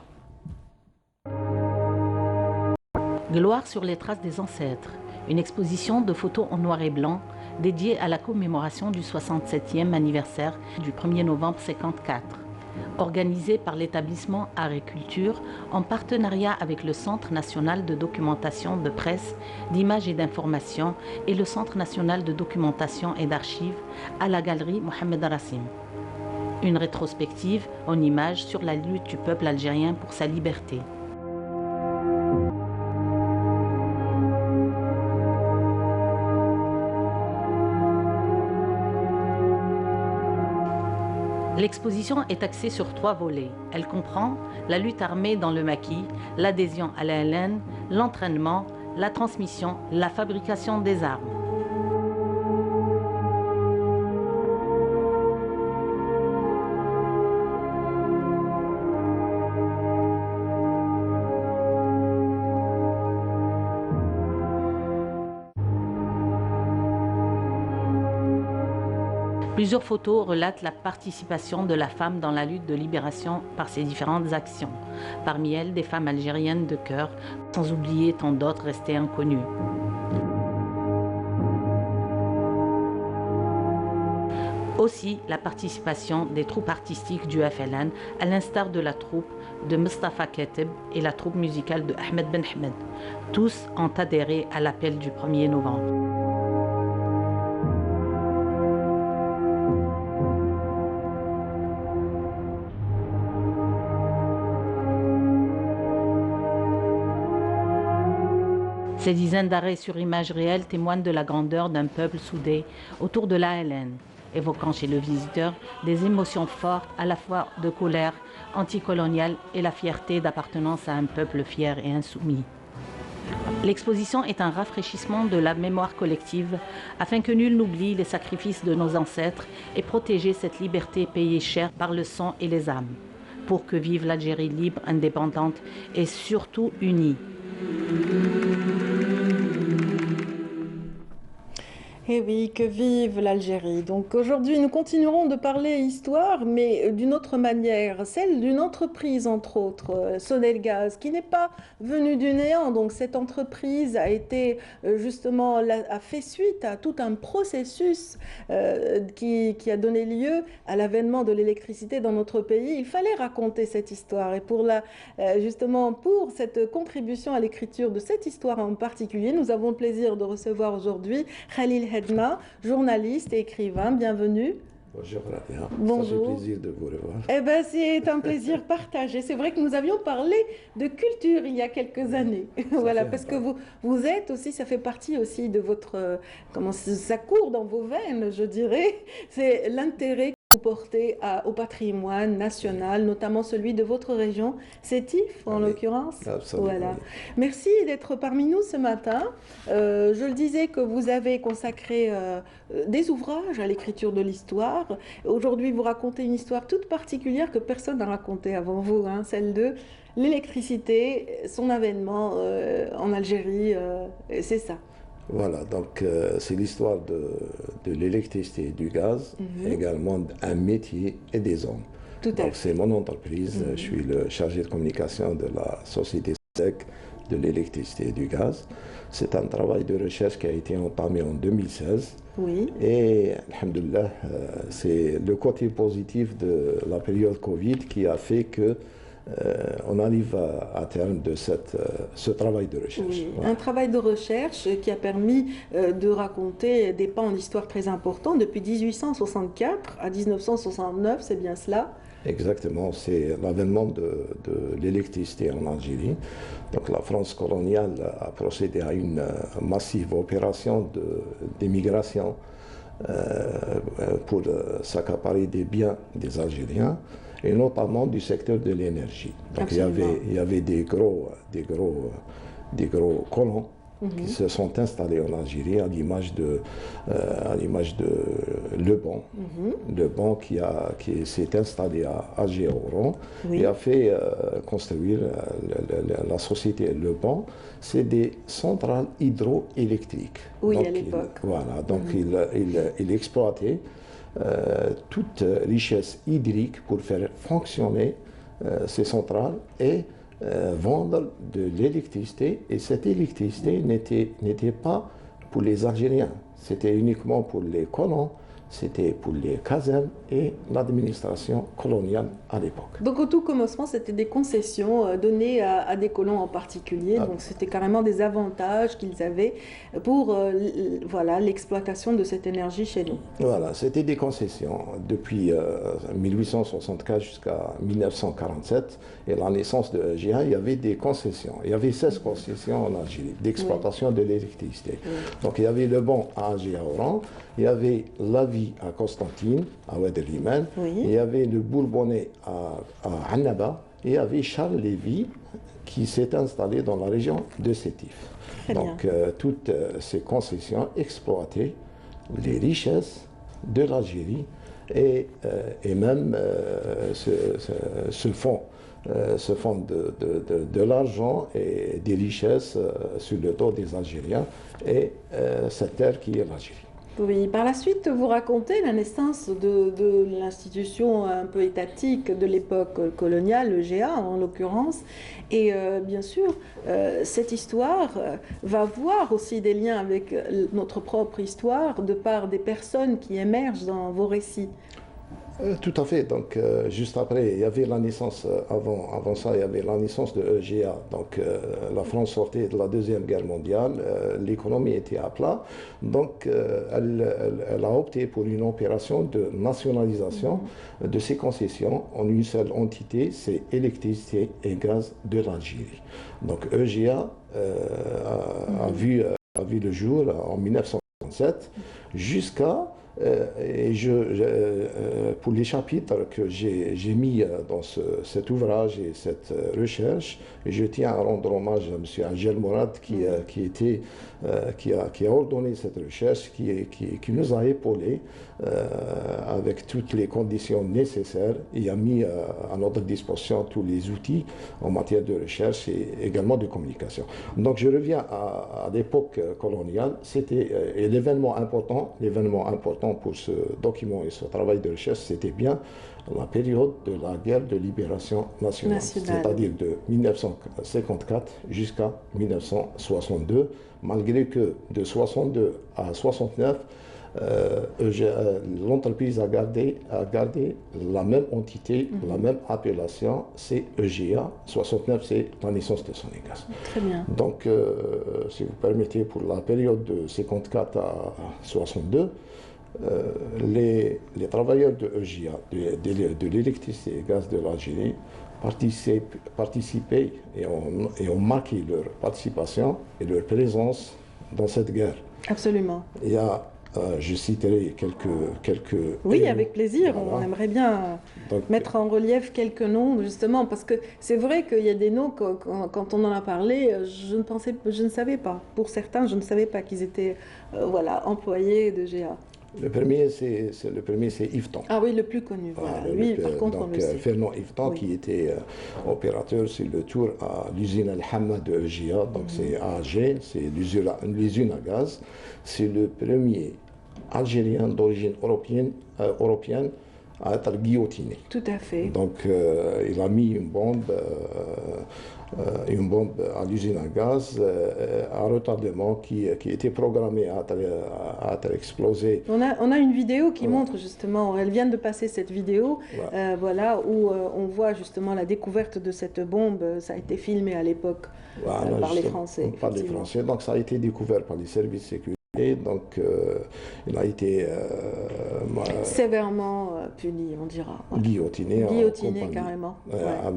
Gloire sur les traces des ancêtres, une exposition de photos en noir et blanc dédiée à la commémoration du 67e anniversaire du 1er novembre 1954, organisée par l'établissement Art et Culture en partenariat avec le Centre national de documentation de presse, d'images et d'information et le Centre national de documentation et d'archives à la galerie Mohamed Rassim. Une rétrospective en images sur la lutte du peuple algérien pour sa liberté. L'exposition est axée sur 3 volets. Elle comprend la lutte armée dans le maquis, l'adhésion à la laine, l'entraînement, la transmission, la fabrication des armes. Plusieurs photos relatent la participation de la femme dans la lutte de libération par ses différentes actions. Parmi elles, des femmes algériennes de cœur, sans oublier tant d'autres restées inconnues. Aussi, la participation des troupes artistiques du FLN, à l'instar de la troupe de Mustafa Keteb et la troupe musicale de Ahmed Ben Ahmed. Tous ont adhéré à l'appel du 1er novembre. Ces dizaines d'arrêts sur images réelles témoignent de la grandeur d'un peuple soudé autour de l'ALN, évoquant chez le visiteur des émotions fortes à la fois de colère anticoloniale et la fierté d'appartenance à un peuple fier et insoumis. L'exposition est un rafraîchissement de la mémoire collective afin que nul n'oublie les sacrifices de nos ancêtres et protéger cette liberté payée cher par le sang et les âmes, pour que vive l'Algérie libre, indépendante et surtout unie. Eh oui, que vive l'Algérie. Donc aujourd'hui, nous continuerons de parler histoire, mais d'une autre manière, celle d'une entreprise, entre autres, Sonelgaz, qui n'est pas venue du néant. Donc cette entreprise a été justement, a fait suite à tout un processus qui a donné lieu à l'avènement de l'électricité dans notre pays. Il fallait raconter cette histoire. Et justement, pour cette contribution à l'écriture de cette histoire en particulier, nous avons le plaisir de recevoir aujourd'hui Khalil Hedma, journaliste et écrivain. Bienvenue. Bonjour Rabia. Bonjour. Ça fait plaisir de vous revoir. Eh bien, c'est un plaisir partagé. C'est vrai que nous avions parlé de culture il y a quelques années. Voilà, parce que vous êtes aussi, ça fait partie aussi de votre... ça court dans vos veines, je dirais. C'est l'intérêt portez au patrimoine national, notamment celui de votre région, Sétif en l'occurrence. Absolument. Voilà. Merci d'être parmi nous ce matin. Je le disais que vous avez consacré des ouvrages à l'écriture de l'histoire. Aujourd'hui, vous racontez une histoire toute particulière que personne n'a racontée avant vous, hein, celle de l'électricité, son avènement en Algérie, c'est ça. Voilà, donc c'est l'histoire de l'électricité et du gaz, également un métier et des hommes. Donc c'est mon entreprise, je suis le chargé de communication de la société SEC de l'électricité et du gaz. C'est un travail de recherche qui a été entamé en 2016. Oui. Et, alhamdoulilah, c'est le côté positif de la période Covid qui a fait que on arrive à terme de ce travail de recherche. Oui, voilà. Un travail de recherche qui a permis de raconter des pans d'histoire très importants depuis 1864 à 1969, c'est bien cela? Exactement, c'est l'avènement de l'électricité en Algérie. Donc la France coloniale a procédé à une massive opération d'émigration pour s'accaparer des biens des Algériens, et notamment du secteur de l'énergie. Donc il y avait des gros colons qui se sont installés en Algérie, à l'image de Le Bon. Le Bon qui s'est installé à Alger-Oran et a fait construire la société Le Bon. C'est des centrales hydroélectriques. Oui, donc, à l'époque. Voilà, donc il exploitait toute richesse hydrique pour faire fonctionner ces centrales et vendre de l'électricité. Et cette électricité n'était pas pour les Algériens, c'était uniquement pour les colons, c'était pour les casernes et l'administration coloniale à l'époque. Donc au tout commencement, c'était des concessions données à des colons en particulier, donc c'était carrément des avantages qu'ils avaient pour voilà, l'exploitation de cette énergie chez nous. Voilà, c'était des concessions depuis 1864 jusqu'à 1947, et la naissance de EGA, il y avait des concessions. Il y avait 16 concessions en Algérie d'exploitation de l'électricité. Donc il y avait Le Bon à Alger-Oran, il y avait La Vie à Constantine, à Oued el-Liman, il y avait le Bourbonnais à Annaba, et il y avait Charles Lévy qui s'est installé dans la région de Sétif. Donc toutes ces concessions exploitaient les richesses de l'Algérie et même ce fonds de l'argent et des richesses sur le dos des Algériens et cette terre qui est l'Algérie. Oui, par la suite, vous racontez la naissance de l'institution un peu étatique de l'époque coloniale, le GA en l'occurrence. Et bien sûr, cette histoire va avoir aussi des liens avec notre propre histoire, de par des personnes qui émergent dans vos récits. Tout à fait. Donc, juste après, il y avait la naissance, avant ça, il y avait la naissance de EGA. Donc, la France sortait de la Deuxième Guerre mondiale, l'économie était à plat. Donc, elle a opté pour une opération de nationalisation de ses concessions en une seule entité, c'est électricité et gaz de l'Algérie. Donc, EGA a vu le jour en 1967 jusqu'à pour les chapitres que j'ai mis dans cet ouvrage et cette recherche, je tiens à rendre hommage à M. Angel Mourad qui a ordonné cette recherche, qui nous a épaulés avec toutes les conditions nécessaires et a mis à notre disposition tous les outils en matière de recherche et également de communication. Donc je reviens à l'époque coloniale. C'était l'événement important pour ce document et ce travail de recherche, c'était bien la période de la guerre de libération nationale. C'est-à-dire de 1954 jusqu'à 1962, malgré que de 62 à 69, l'entreprise a gardé la même entité, la même appellation, c'est EGA. 69, c'est la naissance de Sonégas. Très bien. Donc, si vous permettez, pour la période de 54 à 62, les travailleurs de EGA, de l'électricité et gaz de l'Algérie, participaient et ont marqué leur participation et leur présence dans cette guerre. Absolument. Il y a Je citerai quelques Oui, éléments. avec plaisir. Voilà. On aimerait bien Donc, mettre en relief quelques noms, justement, parce que c'est vrai qu'il y a des noms, quand on en a parlé, je ne savais pas. Pour certains, je ne savais pas qu'ils étaient voilà, employés de GA. le premier, c'est Yveton. Ah oui, le plus connu. Voilà. Lui, par contre, on le sait. Fernand Yveton, Oui. qui était opérateur sur le tour à l'usine Al-Hamma de EGA, donc c'est à Alger, c'est l'usine à gaz. C'est le premier Algérien d'origine européenne à être guillotiné. Tout à fait. Donc il a mis une bombe à l'usine à gaz à retardement qui était programmée à être explosée. On a une vidéo qui montre justement, elle vient de passer cette vidéo, voilà, où on voit justement la découverte de cette bombe. Ça a été filmé à l'époque par les Français. Par les Français. Donc ça a été découvert par les services de sécurité. Donc il a été sévèrement puni, on dira. Guillotiné carrément. À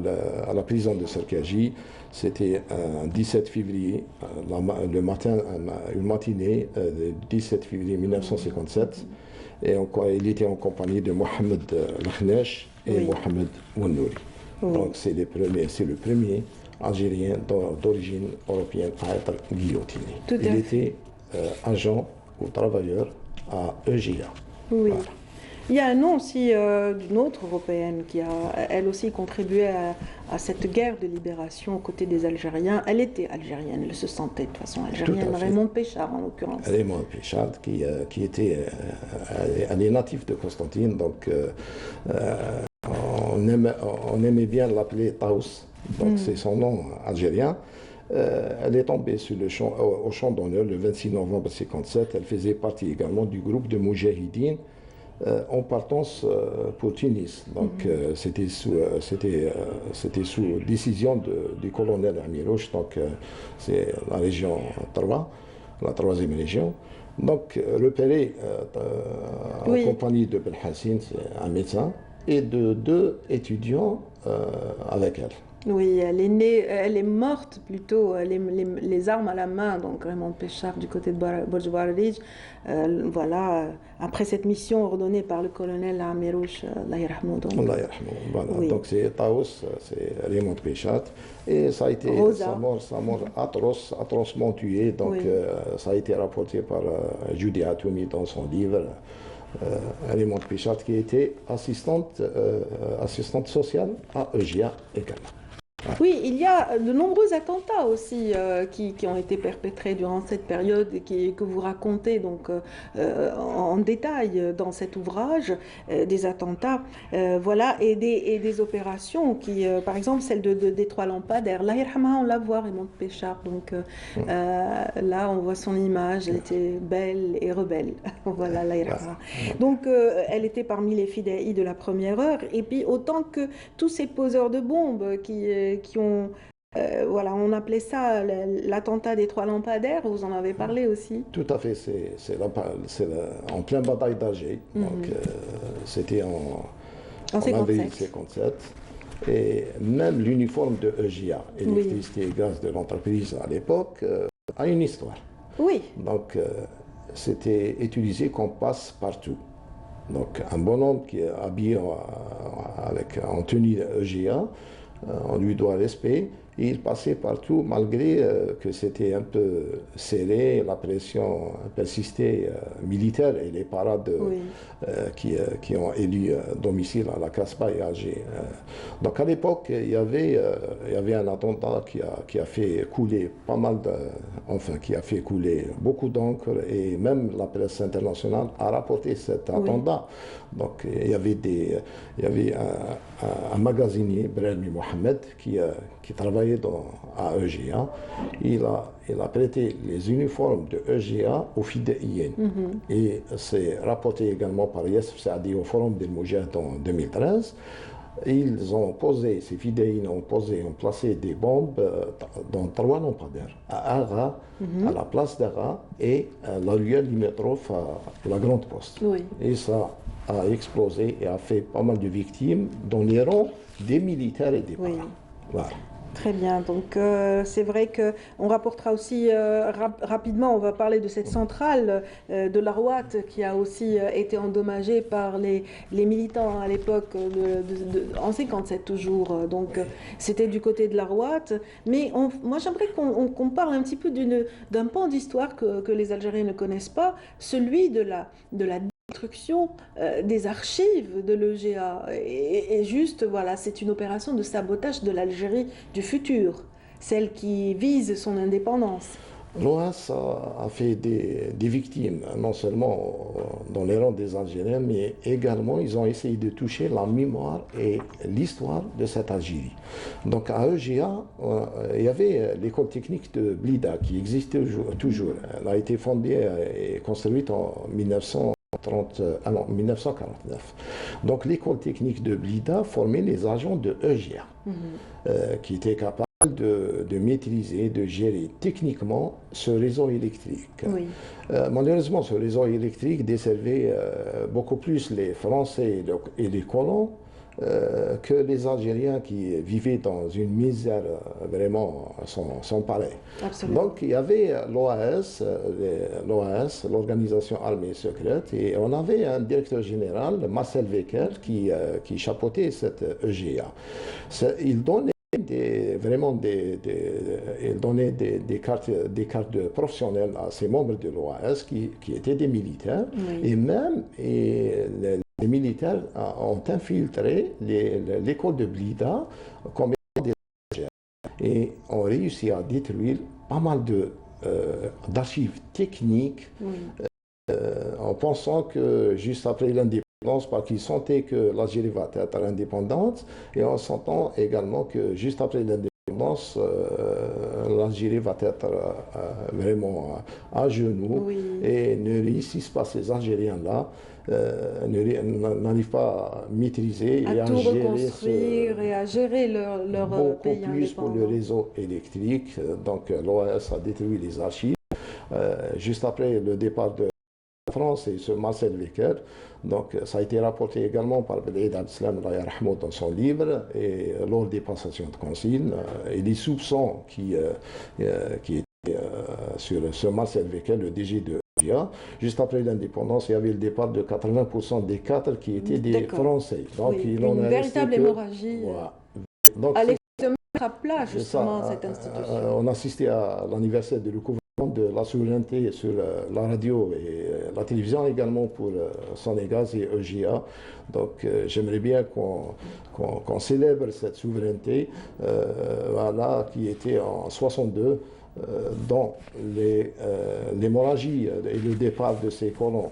la prison de Serkaji. C'était un 17 février, le matin, une matinée du 17 février 1957. Et il était en compagnie de Mohamed Lakhnesh et Mohamed Ounouri. Donc c'est le premier Algérien d'origine européenne à être guillotiné. Il était agent ou travailleur à EGA. Oui. Voilà. Il y a un nom aussi d'une autre européenne qui a, elle aussi, contribué à cette guerre de libération aux côtés des Algériens. Elle était algérienne, elle se sentait de toute façon algérienne, Raymonde Péchard en l'occurrence. Raymonde Péchard, qui était, elle est native de Constantine, donc on aimait bien l'appeler Taous, donc c'est son nom algérien. Elle est tombée au champ d'honneur le 26 novembre 1957. Elle faisait partie également du groupe de Moudjahidine en partance pour Tunis. Donc c'était sous décision du colonel Amirouche, donc c'est la région Tarwa, la 3e région. Donc repéré en compagnie de Belhassine, un médecin, et de 2 étudiants avec elle. Oui, elle est morte plutôt, les armes à la main, donc Raymonde Péchard du côté de Borj Barij, voilà, après cette mission ordonnée par le colonel Amirouche, Allah yarhamou. Voilà. Oui. Donc c'est Taous, c'est Raymonde Péchard, et ça a été sa mort atrocement tuée, donc ça a été rapporté par Judy Atoumi dans son livre. Raymonde Péchard, qui était assistante sociale à EGA également. Oui, il y a de nombreux attentats aussi qui ont été perpétrés durant cette période et que vous racontez donc en détail dans cet ouvrage, des attentats, voilà, et des opérations qui, par exemple, celle des 3 lampadaires. Allah yarhamha, on la voit, Raymonde Péchard, donc là on voit son image, elle était belle et rebelle, voilà, Allah yarhamha. Donc elle était parmi les fidèles de la première heure, et puis autant que tous ces poseurs de bombes qui ont, voilà, on appelait ça l'attentat des 3 lampadaires, vous en avez parlé aussi. Tout à fait, c'est en pleine bataille d'Alger, donc c'était en avril 1957. Et même l'uniforme de EGA, électricité et gaz de l'entreprise à l'époque, a une histoire. Oui. Donc c'était utilisé comme passe-partout. Donc un bonhomme qui est habillé en tenue EGA, on lui doit respect, et il passait partout malgré que c'était un peu serré, la pression persistait militaire et les parades qui ont élu domicile à la Casbah et Alger. Donc à l'époque, il y avait un attentat qui a fait couler pas mal qui a fait couler beaucoup d'encre, et même la presse internationale a rapporté cet attentat. Donc il y avait un magasinier, Brelmi Mohamed, qui travaillait à EGA. Il a prêté les uniformes de EGA aux fidéliens. Et c'est rapporté également par Yassif Saadi au Forum del Moujahid en 2013. Ces fidéliens ont placé des bombes dans 3 lampadaires, à Ara, à la place d'Ara, et à la ruelle limitrophe à la Grande Poste. Oui. Et ça a explosé et a fait pas mal de victimes dans les rangs des militaires et des parents. Voilà. Très bien, donc c'est vrai qu'on rapportera aussi rapidement, on va parler de cette centrale de l'Arwat qui a aussi été endommagée par les militants à l'époque en 57 toujours, donc c'était du côté de l'Arwat. Mais moi j'aimerais qu'on parle un petit peu d'un pan d'histoire que les Algériens ne connaissent pas, celui de la destruction des archives de l'EGA. Et juste, voilà, c'est une opération de sabotage de l'Algérie du futur, celle qui vise son indépendance. L'OAS a fait des victimes, non seulement dans les rangs des Algériens, mais également ils ont essayé de toucher la mémoire et l'histoire de cette Algérie. Donc à EGA, il y avait l'école technique de Blida qui existe toujours. Elle a été fondée et construite en 1949. Donc l'école technique de Blida formait les agents de EGA, qui étaient capables de maîtriser, de gérer techniquement ce réseau électrique. Oui. Malheureusement, ce réseau électrique desservait beaucoup plus les Français et les colons que les Algériens qui vivaient dans une misère vraiment sans pareil. Absolument. Donc il y avait l'OAS, l'Organisation Armée Secrète, et on avait un directeur général, Marcel Wecker, qui chapeautait cette EGA. Il donnait il donnait des cartes de professionnels à ces membres de l'OAS qui étaient des militaires, et même les militaires ont infiltré l'école de Blida comme des Algériens et ont réussi à détruire pas mal d'archives techniques en pensant que juste après l'indépendance, parce qu'ils sentaient que l'Algérie va être indépendante, et en sentant également que juste après l'indépendance, l'Algérie va être vraiment à genoux, et ne réussissent pas ces Algériens-là, n'arrivent pas à maîtriser et à gérer reconstruire et à gérer leur pays beaucoup plus indépendant. pour le réseau électrique. Donc l'OAS a détruit les archives. Juste après le départ de France et ce Marcel Wecker. Donc ça a été rapporté également par Beled Abdeslam dans son livre et lors des passations de consignes et les soupçons qui étaient sur ce Marcel Wecker, le DG de GIA. Juste après l'indépendance, il y avait le départ de 80% des cadres qui étaient des Français. Donc il en une a véritable hémorragie. Voilà. Donc, à de mettre à plat justement cette institution. On assistait à l'anniversaire de recouvrement de la souveraineté sur la radio et la télévision également pour Sonégaz et EGA. Donc j'aimerais bien qu'on célèbre cette souveraineté voilà, qui était en 62 dans l'hémorragie et le départ de ces colons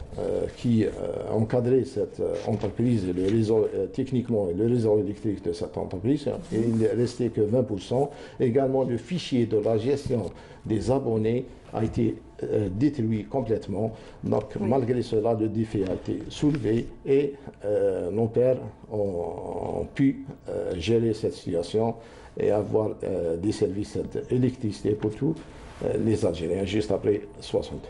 qui encadraient cette entreprise, le réseau techniquement et le réseau électrique de cette entreprise, et il ne restait que 20%. Également, le fichier de la gestion des abonnés a été détruit complètement. Donc, malgré cela, le défi a été soulevé et nos pères ont pu gérer cette situation et avoir des services d'électricité pour tous les Algériens juste après 60.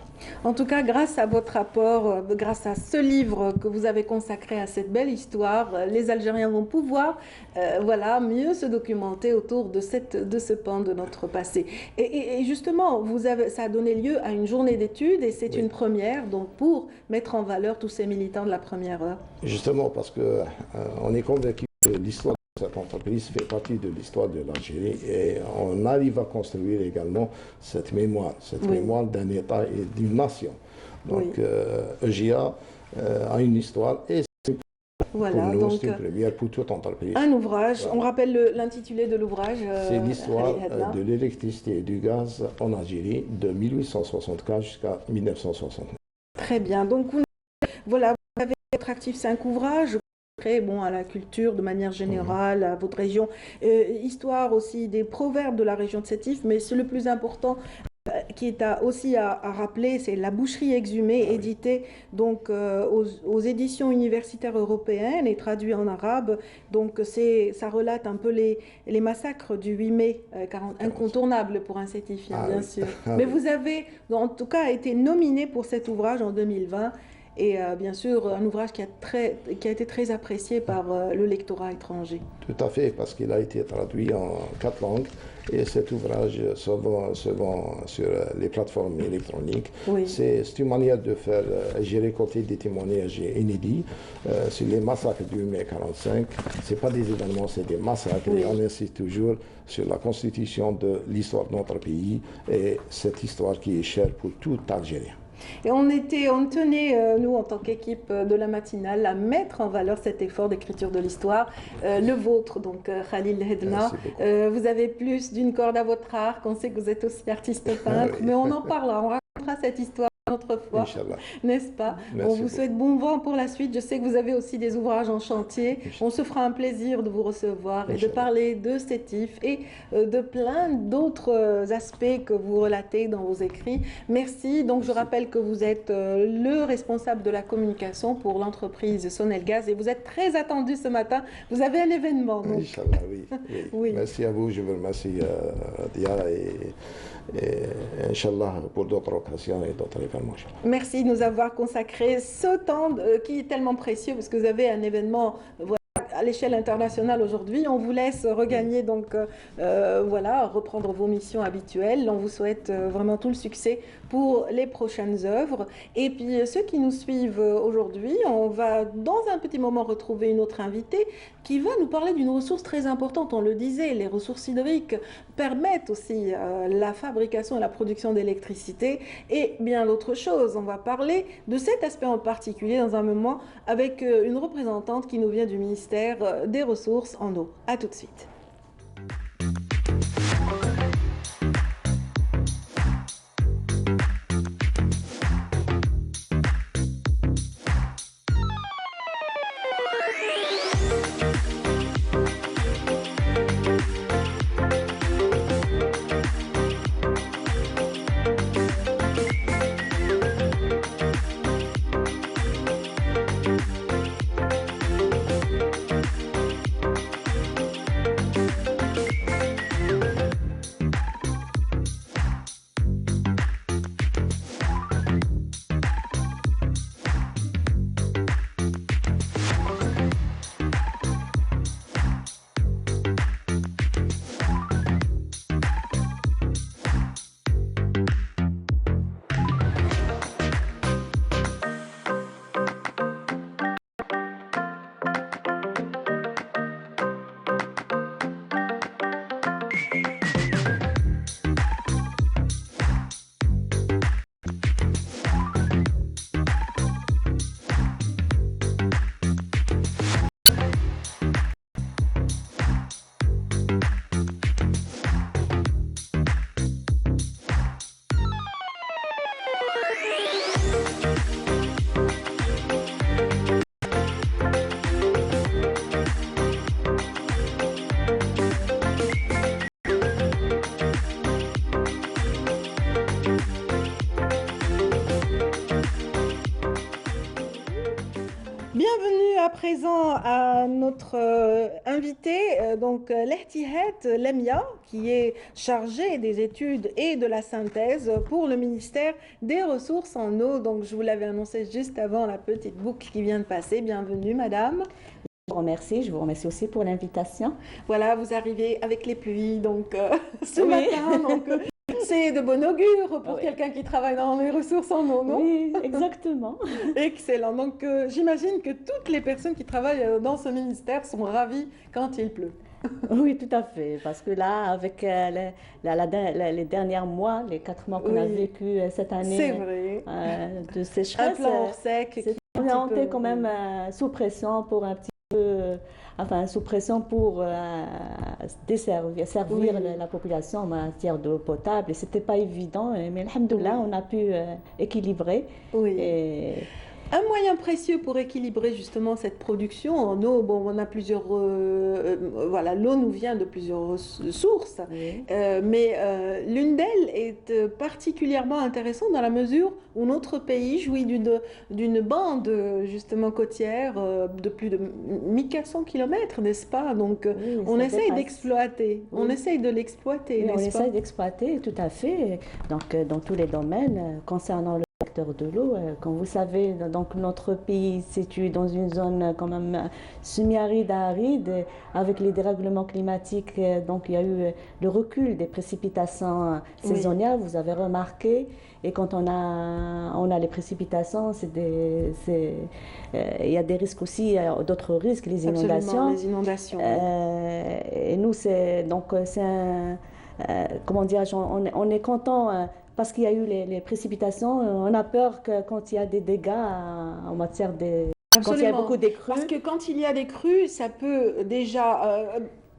En tout cas, grâce à votre rapport, grâce à ce livre que vous avez consacré à cette belle histoire, les Algériens vont pouvoir voilà, mieux se documenter autour de ce pan de notre passé. Et justement, ça a donné lieu à une journée d'études et c'est une première donc, pour mettre en valeur tous ces militants de la première heure. Justement, parce qu'on est convaincu que l'histoire cette entreprise fait partie de l'histoire de l'Algérie et on arrive à construire également cette mémoire d'un État et d'une nation. Donc EGA a une histoire et voilà, pour nous, donc, c'est une première pour toute entreprise. Un ouvrage, on rappelle l'intitulé de l'ouvrage. C'est l'histoire de l'électricité et du gaz en Algérie de 1864 jusqu'à 1969. Très bien, donc voilà, vous avez votre actif 5 ouvrages. Bon, à la culture de manière générale, à votre région, histoire aussi des proverbes de la région de Sétif, mais c'est le plus important qui est aussi à rappeler, c'est La boucherie exhumée, édité donc aux éditions universitaires européennes et traduit en arabe. Donc ça relate un peu les massacres du 8 mai, incontournable pour un sétifien, bien sûr. Mais vous avez en tout cas été nominé pour cet ouvrage en 2020. et bien sûr un ouvrage qui a été très apprécié par le lectorat étranger. Tout à fait, parce qu'il a été traduit en 4 langues et cet ouvrage se vend sur les plateformes électroniques. Oui. C'est une manière de faire, j'ai récolté des témoignages inédits sur les massacres du mai 45. Ce n'est pas des événements, c'est des massacres. Oui. Et on insiste toujours sur la constitution de l'histoire de notre pays et cette histoire qui est chère pour tout Algérien. Et on tenait, nous, en tant qu'équipe de la matinale, à mettre en valeur cet effort d'écriture de l'histoire, le vôtre, donc Khalil Hedna. Vous avez plus d'une corde à votre arc, on sait que vous êtes aussi artiste peintre, mais on en parlera, on racontera cette histoire notre fois, n'est-ce pas? On vous souhaite bon vent pour la suite. Je sais que vous avez aussi des ouvrages en chantier. On se fera un plaisir de vous recevoir et de parler de Sétif et de plein d'autres aspects que vous relatez dans vos écrits. Merci. Donc, je rappelle que vous êtes le responsable de la communication pour l'entreprise Sonelgaz et vous êtes très attendu ce matin. Vous avez un événement. Donc. Inch'Allah, oui. Oui. Merci à vous. Je vous remercie, Dia, et Inch'Allah pour d'autres occasions et d'autres événements. Merci de nous avoir consacré ce temps qui est tellement précieux parce que vous avez un événement à l'échelle internationale aujourd'hui. On vous laisse regagner, donc voilà, reprendre vos missions habituelles. On vous souhaite vraiment tout le succès pour les prochaines œuvres. Et puis ceux qui nous suivent aujourd'hui, on va dans un petit moment retrouver une autre invitée qui va nous parler d'une ressource très importante. On le disait, les ressources hydriques permettent aussi la fabrication et la production d'électricité et bien d'autres choses. On va parler de cet aspect en particulier dans un moment avec une représentante qui nous vient du ministère des Ressources en eau. À tout de suite. Bienvenue à présent à notre invité, donc Lehtihet Lemia, qui est chargée des études et de la synthèse pour le ministère des Ressources en eau. Donc je vous l'avais annoncé juste avant la petite boucle qui vient de passer. Bienvenue madame. Je vous remercie aussi pour l'invitation. Voilà, vous arrivez avec les pluies donc ce matin. Donc, c'est de bon augure pour quelqu'un qui travaille dans les ressources en eau, non? Oui, exactement. Excellent. Donc, j'imagine que toutes les personnes qui travaillent dans ce ministère sont ravies quand il pleut. Oui, tout à fait. Parce que là, avec les derniers mois, les 4 mois qu'on a vécu cette année de sécheresse, un plan hors sec, on était quand même sous pression pour un petit peu, sous pression pour servir la population en matière d'eau potable. Et ce n'était pas évident, mais alhamdoulilah, on a pu équilibrer. Et un moyen précieux pour équilibrer justement cette production en eau, bon, on a plusieurs, voilà, l'eau nous vient de plusieurs sources, mais l'une d'elles est particulièrement intéressante dans la mesure où notre pays jouit d'une bande justement côtière de plus de 1400 km, n'est-ce pas? Donc on essaye d'exploiter, on essaye de l'exploiter, n'est-ce pas? On essaye d'exploiter, tout à fait, donc dans tous les domaines concernant le secteur de l'eau. Comme vous savez, donc notre pays se situe dans une zone quand même semi-aride à aride, avec les dérèglements climatiques. Donc il y a eu le recul des précipitations saisonnières, vous avez remarqué. Et quand on a les précipitations, il y a des risques aussi, d'autres risques, les inondations. Les inondations. Et nous, comment dire, on est content parce qu'il y a eu les précipitations. On a peur que quand il y a des dégâts en matière de... Absolument. Quand il y a beaucoup de crues. Parce que quand il y a des crues, ça peut déjà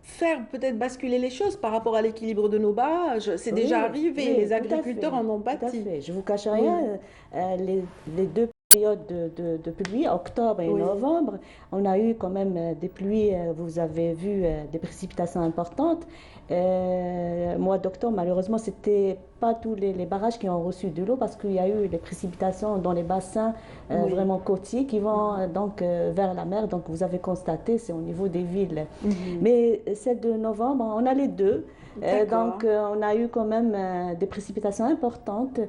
faire peut-être basculer les choses par rapport à l'équilibre de nos barrages. C'est déjà arrivé, les agriculteurs en ont pâti. Je ne vous cache rien, les deux périodes de pluie, octobre et novembre, on a eu quand même des pluies, vous avez vu, des précipitations importantes. Mois d'octobre, malheureusement, ce n'était pas tous les barrages qui ont reçu de l'eau parce qu'il y a eu des précipitations dans les bassins vraiment côtiers qui vont donc vers la mer. Donc vous avez constaté, c'est au niveau des villes. Mais celle de novembre, on a les deux. Donc on a eu quand même des précipitations importantes.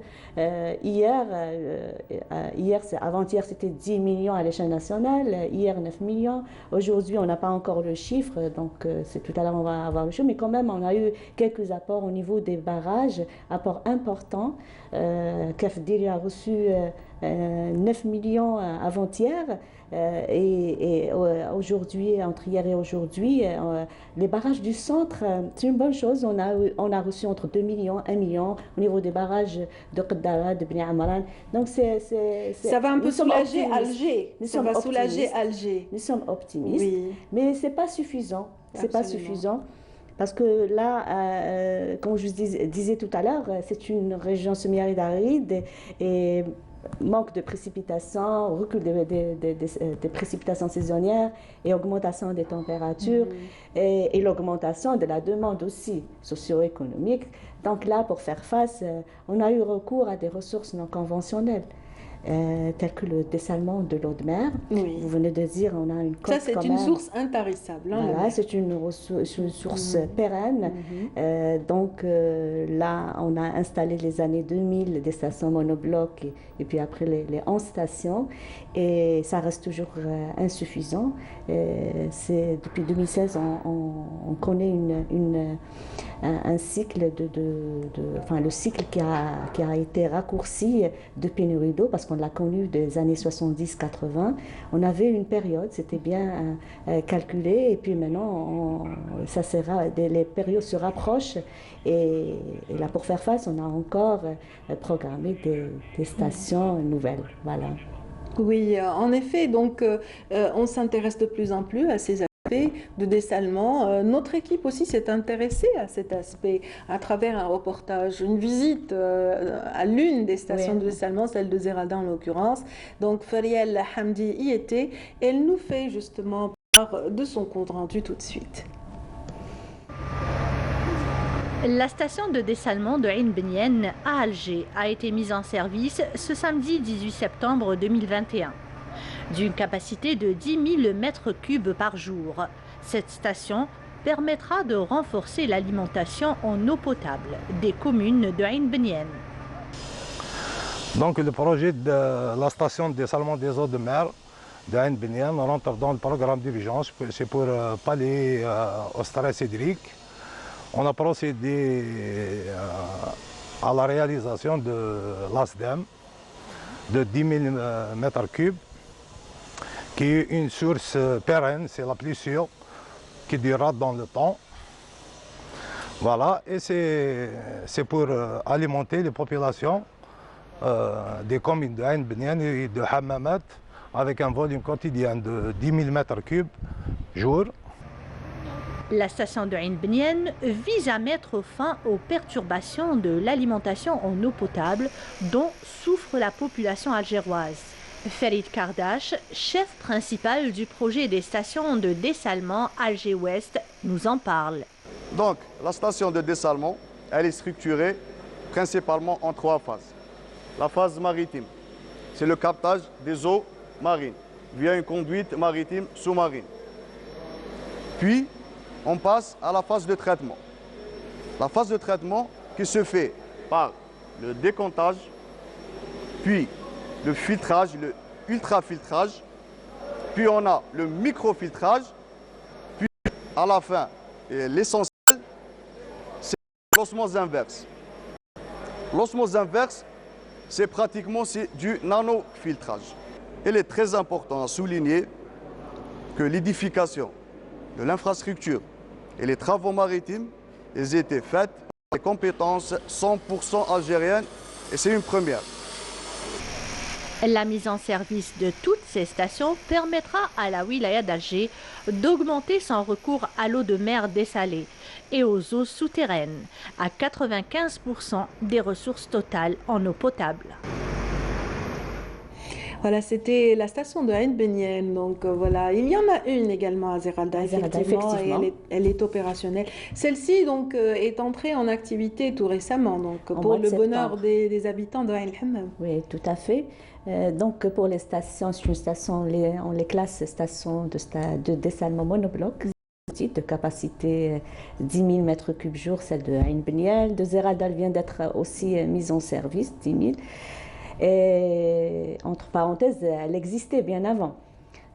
Avant-hier, c'était 10 millions à l'échelle nationale. Hier, 9 millions. Aujourd'hui, on n'a pas encore le chiffre. Donc c'est tout à l'heure, on va avoir le chiffre. Mais quand même, on a eu quelques apports au niveau des barrages, apports importants. Kafdiri a reçu 9 millions avant-hier. Et aujourd'hui, entre hier et aujourd'hui, les barrages du centre, c'est une bonne chose. On a reçu entre 2 millions, 1 million au niveau des barrages de Qaddara, de Bni Amaran. Donc ça va un peu soulager Alger. Ça va soulager Alger. Nous sommes optimistes, mais c'est pas suffisant. C'est pas suffisant. Parce que là, comme je vous disais tout à l'heure, c'est une région semi-aride aride et manque de précipitations, recul des précipitations saisonnières et augmentation des températures et l'augmentation de la demande aussi socio-économique. Donc là, pour faire face, on a eu recours à des ressources non conventionnelles. Telles que le dessalement de l'eau de mer. Vous venez de dire, on a une côte. Ça, c'est une source intarissable. Voilà, c'est une source pérenne. Donc là, on a installé les années 2000 des stations monoblocs et puis après les 11 stations. Et ça reste toujours insuffisant. Depuis 2016, on connaît un cycle le cycle qui a été raccourci de pénurie d'eau parce qu'on l'a connu des années 70-80. On avait une période, c'était bien calculé et puis maintenant les périodes se rapprochent et là pour faire face, on a encore programmé des stations nouvelles. Voilà. Oui, en effet, donc on s'intéresse de plus en plus à ces aspects de dessalement. Notre équipe aussi s'est intéressée à cet aspect à travers un reportage, une visite à l'une des stations de dessalement, celle de Zeralda en l'occurrence. Donc Fariel Hamdi y était et elle nous fait justement part de son compte rendu tout de suite. La station de dessalement de Ain Benyen à Alger a été mise en service ce samedi 18 septembre 2021. D'une capacité de 10 000 mètres cubes par jour, cette station permettra de renforcer l'alimentation en eau potable des communes de Ain Benyen. Donc le projet de la station de dessalement des eaux de mer de Ain Benyen rentre dans le programme d'urgence. C'est pour pallier au stress hydrique. On a procédé à la réalisation de l'ASDEM de 10 000 mètres cubes, qui est une source pérenne, c'est la plus sûre, qui durera dans le temps. Voilà, et c'est pour alimenter les populations des communes de Ain Benyen et de Hammamet avec un volume quotidien de 10 000 mètres cubes jour. La station de Ain Benyen vise à mettre fin aux perturbations de l'alimentation en eau potable dont souffre la population algéroise. Farid Kardash, chef principal du projet des stations de dessalement Alger-Ouest, nous en parle. Donc, la station de dessalement, elle est structurée principalement en 3 phases. La phase maritime, c'est le captage des eaux marines via une conduite maritime sous-marine. Puis, on passe à la phase de traitement. La phase de traitement qui se fait par le décomptage puis le filtrage, le ultrafiltrage, puis on a le microfiltrage, puis à la fin, l'essentiel, c'est l'osmose inverse. L'osmose inverse, c'est pratiquement du nanofiltrage. Il est très important à souligner que l'édification de l'infrastructure et les travaux maritimes, ils étaient faits par des compétences 100% algériennes et c'est une première. La mise en service de toutes ces stations permettra à la wilaya d'Alger d'augmenter son recours à l'eau de mer dessalée et aux eaux souterraines à 95% des ressources totales en eau potable. Voilà, c'était la station de Ain Benyen. Donc voilà, il y en a une également à Zeralda, effectivement. Et elle est opérationnelle. Celle-ci donc est entrée en activité tout récemment, donc pour le bonheur des habitants de Ain el-Hammam. Oui, tout à fait. Donc pour les stations, c'est une station, on les classe stations de dessalement monobloc de capacité 10 000 mètres cubes jour, celle de Ain Benyen. De Zeralda vient d'être aussi mise en service, 10 000. Et entre parenthèses, elle existait bien avant.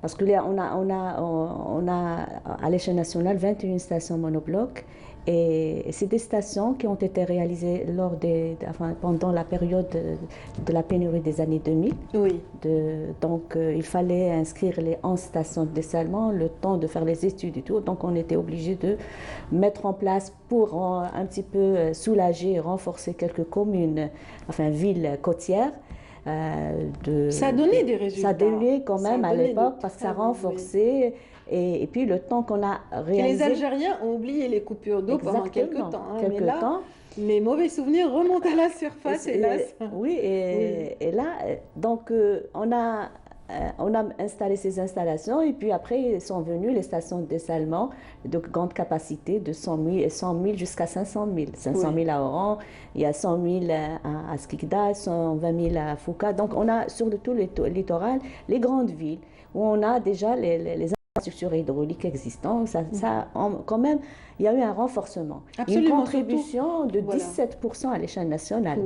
Parce que là, on a à l'échelle nationale 21 stations monoblocs. Et c'est des stations qui ont été réalisées pendant la période de la pénurie des années 2000. Oui. Donc il fallait inscrire les 11 stations de dessalement, le temps de faire les études et tout. Donc on était obligé de mettre en place pour un petit peu soulager et renforcer quelques communes, villes côtières. Ça a donné des résultats. Ça a donné quand même à l'époque parce que ça renforçait. Oui. Et puis le temps qu'on a réalisé... Et les Algériens ont oublié les coupures d'eau pendant quelques temps. Mais là, les mauvais souvenirs remontent à la surface, hélas. Oui, et là, donc on a installé ces installations et puis après sont venues les stations de dessalement de grande capacité de 100 000 jusqu'à 500 000. 500 000 à Oran, il y a 100 000 à Skikda, 120 000 à Fouka. Donc on a sur tout le littoral les grandes villes où on a déjà les infrastructures hydrauliques existantes. Quand même, il y a eu un renforcement. Absolument, une contribution de 17% à l'échelle nationale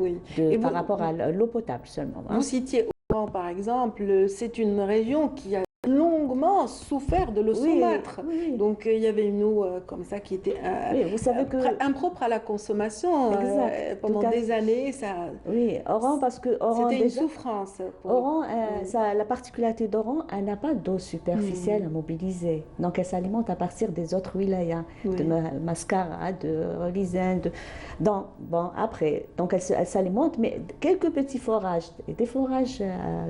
par rapport à l'eau potable seulement. Vous citiez Oran, par exemple, c'est une région qui a longuement souffert de l'eau saumâtre. Oui. Donc il y avait une eau comme ça qui était vous savez impropre à la consommation pendant des années. Oui, Oran, parce que c'était une souffrance. Oran, la particularité d'Oran, elle n'a pas d'eau superficielle à mobiliser. Donc elle s'alimente à partir des autres wilayas, de Mascara, de Relizane. Après, donc elle s'alimente, mais quelques petits forages, et des forages,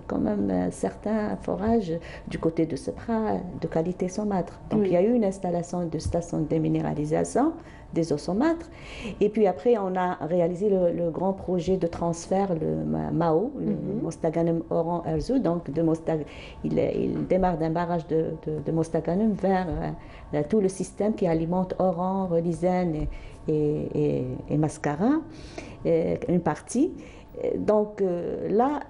quand même, certains forages du côté de Sepra, de qualité saumâtre. Donc il y a eu une installation de station de déminéralisation des eaux saumâtres. Et puis après, on a réalisé le grand projet de transfert, le MAO, le Mostaganem Oran Erzu. Donc il démarre d'un barrage de Mostaganem vers tout le système qui alimente Oran, Relizane et Mascara, une partie. Donc là,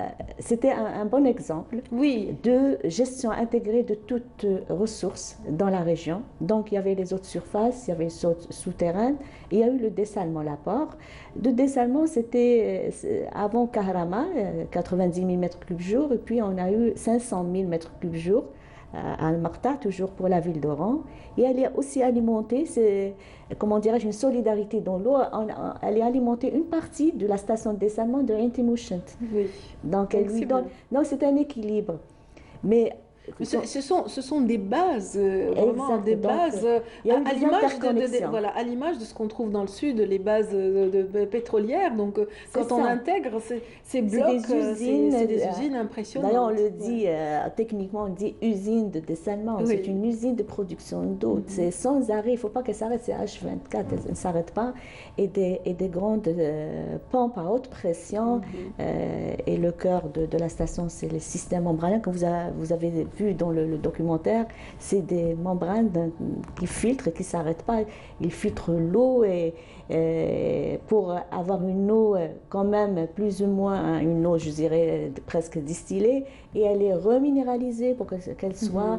c'était un bon exemple de gestion intégrée de toutes ressources dans la région. Donc il y avait les eaux de surface, il y avait les eaux souterraines, il y a eu le dessalement, l'apport. Le dessalement, c'était avant Kahrama, 90 000 m3 jour, et puis on a eu 500 000 m3 jour à Al-Marta, toujours pour la ville d'Oran. Et elle est aussi alimentée, c'est, comment dirais-je, une solidarité dans l'eau. Elle est alimentée une partie de la station de dessalement de Ain Timouchent. Oui. Donc elle lui donne... Donc c'est un équilibre. Mais ce sont des bases, vraiment des bases, à l'image de ce qu'on trouve dans le sud, les bases pétrolières. Donc quand on intègre ces blocs, c'est des usines impressionnantes. D'ailleurs, on le dit, techniquement, on dit usine de dessalement. Oui. C'est une usine de production d'eau. C'est sans arrêt, il ne faut pas qu'elle s'arrête, c'est H24, elle ne s'arrête pas. Et des grandes pompes à haute pression. Et le cœur de la station, c'est le système membraneux que vous avez vu dans le documentaire, c'est des membranes qui filtrent et qui ne s'arrêtent pas. Ils filtrent l'eau et pour avoir une eau quand même plus ou moins, une eau, je dirais, presque distillée, et elle est reminéralisée pour qu'elle soit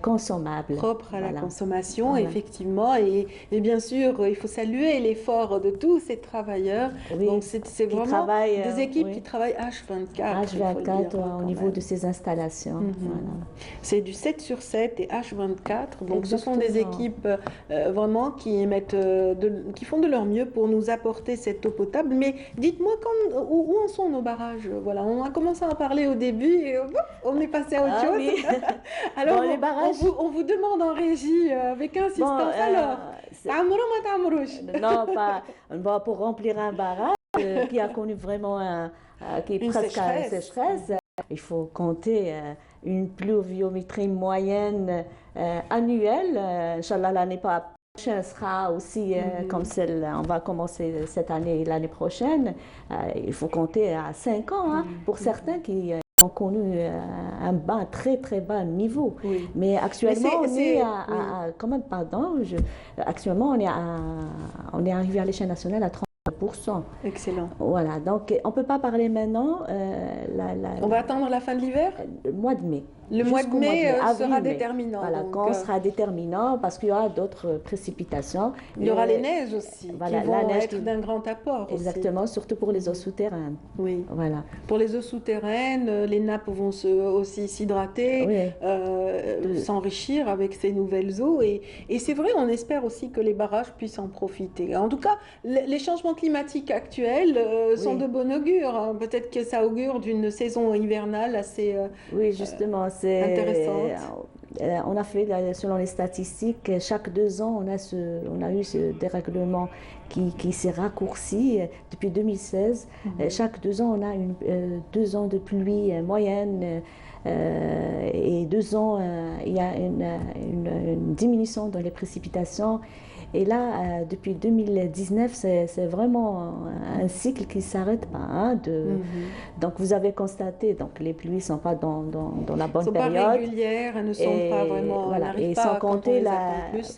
consommable. Propre à la consommation, effectivement. Et bien sûr, il faut saluer l'effort de tous ces travailleurs. Oui, donc c'est vraiment des équipes qui travaillent H24. H24 au niveau de ces installations. Voilà. C'est du 7 sur 7 et H24. Donc ce sont des équipes vraiment qui émettent, qui font de leur mieux pour nous apporter cette eau potable. Mais dites-moi où en sont nos barrages? Voilà, on a commencé à en parler au début et on est passé à autre chose. Oui. Alors les barrages... on vous demande en régie avec insistance. Non, pas pour remplir un barrage qui a connu vraiment qui est presque à une sécheresse. Il faut compter une pluviométrie moyenne annuelle. Inch'Allah, l'année prochaine sera aussi comme celle, on va commencer cette année et l'année prochaine. Il faut compter à 5 ans pour certains qui ont connu un bas, très très bas niveau. Oui. Mais actuellement, on est quand même, actuellement, on est arrivé à l'échelle nationale à 30%. Excellent. Voilà, donc on ne peut pas parler maintenant. On va attendre la fin de l'hiver? Le mois de mai. Le mois de mai sera déterminant. Voilà, quand sera déterminant, parce qu'il y aura d'autres précipitations. Il y aura les neiges aussi, voilà, qui vont être d'un grand apport. Exactement, aussi. Surtout pour les eaux souterraines. Oui. Voilà. Pour les eaux souterraines, les nappes vont aussi s'hydrater, s'enrichir avec ces nouvelles eaux. Et c'est vrai, on espère aussi que les barrages puissent en profiter. En tout cas, les changements climatiques actuels sont de bon augure. Hein. Peut-être que ça augure d'une saison hivernale assez... oui, justement. Intéressante. On a fait, selon les statistiques, chaque 2 ans, on a eu ce dérèglement qui s'est raccourci depuis 2016. Chaque 2 ans, on a 2 ans de pluie moyenne et 2 ans, il y a une diminution dans les précipitations. Et là, depuis 2019, c'est vraiment un cycle qui ne s'arrête pas. Hein, donc, vous avez constaté, donc, les pluies ne sont pas dans la bonne période. Elles ne sont pas régulières, elles ne sont pas vraiment... Voilà, et sans compter,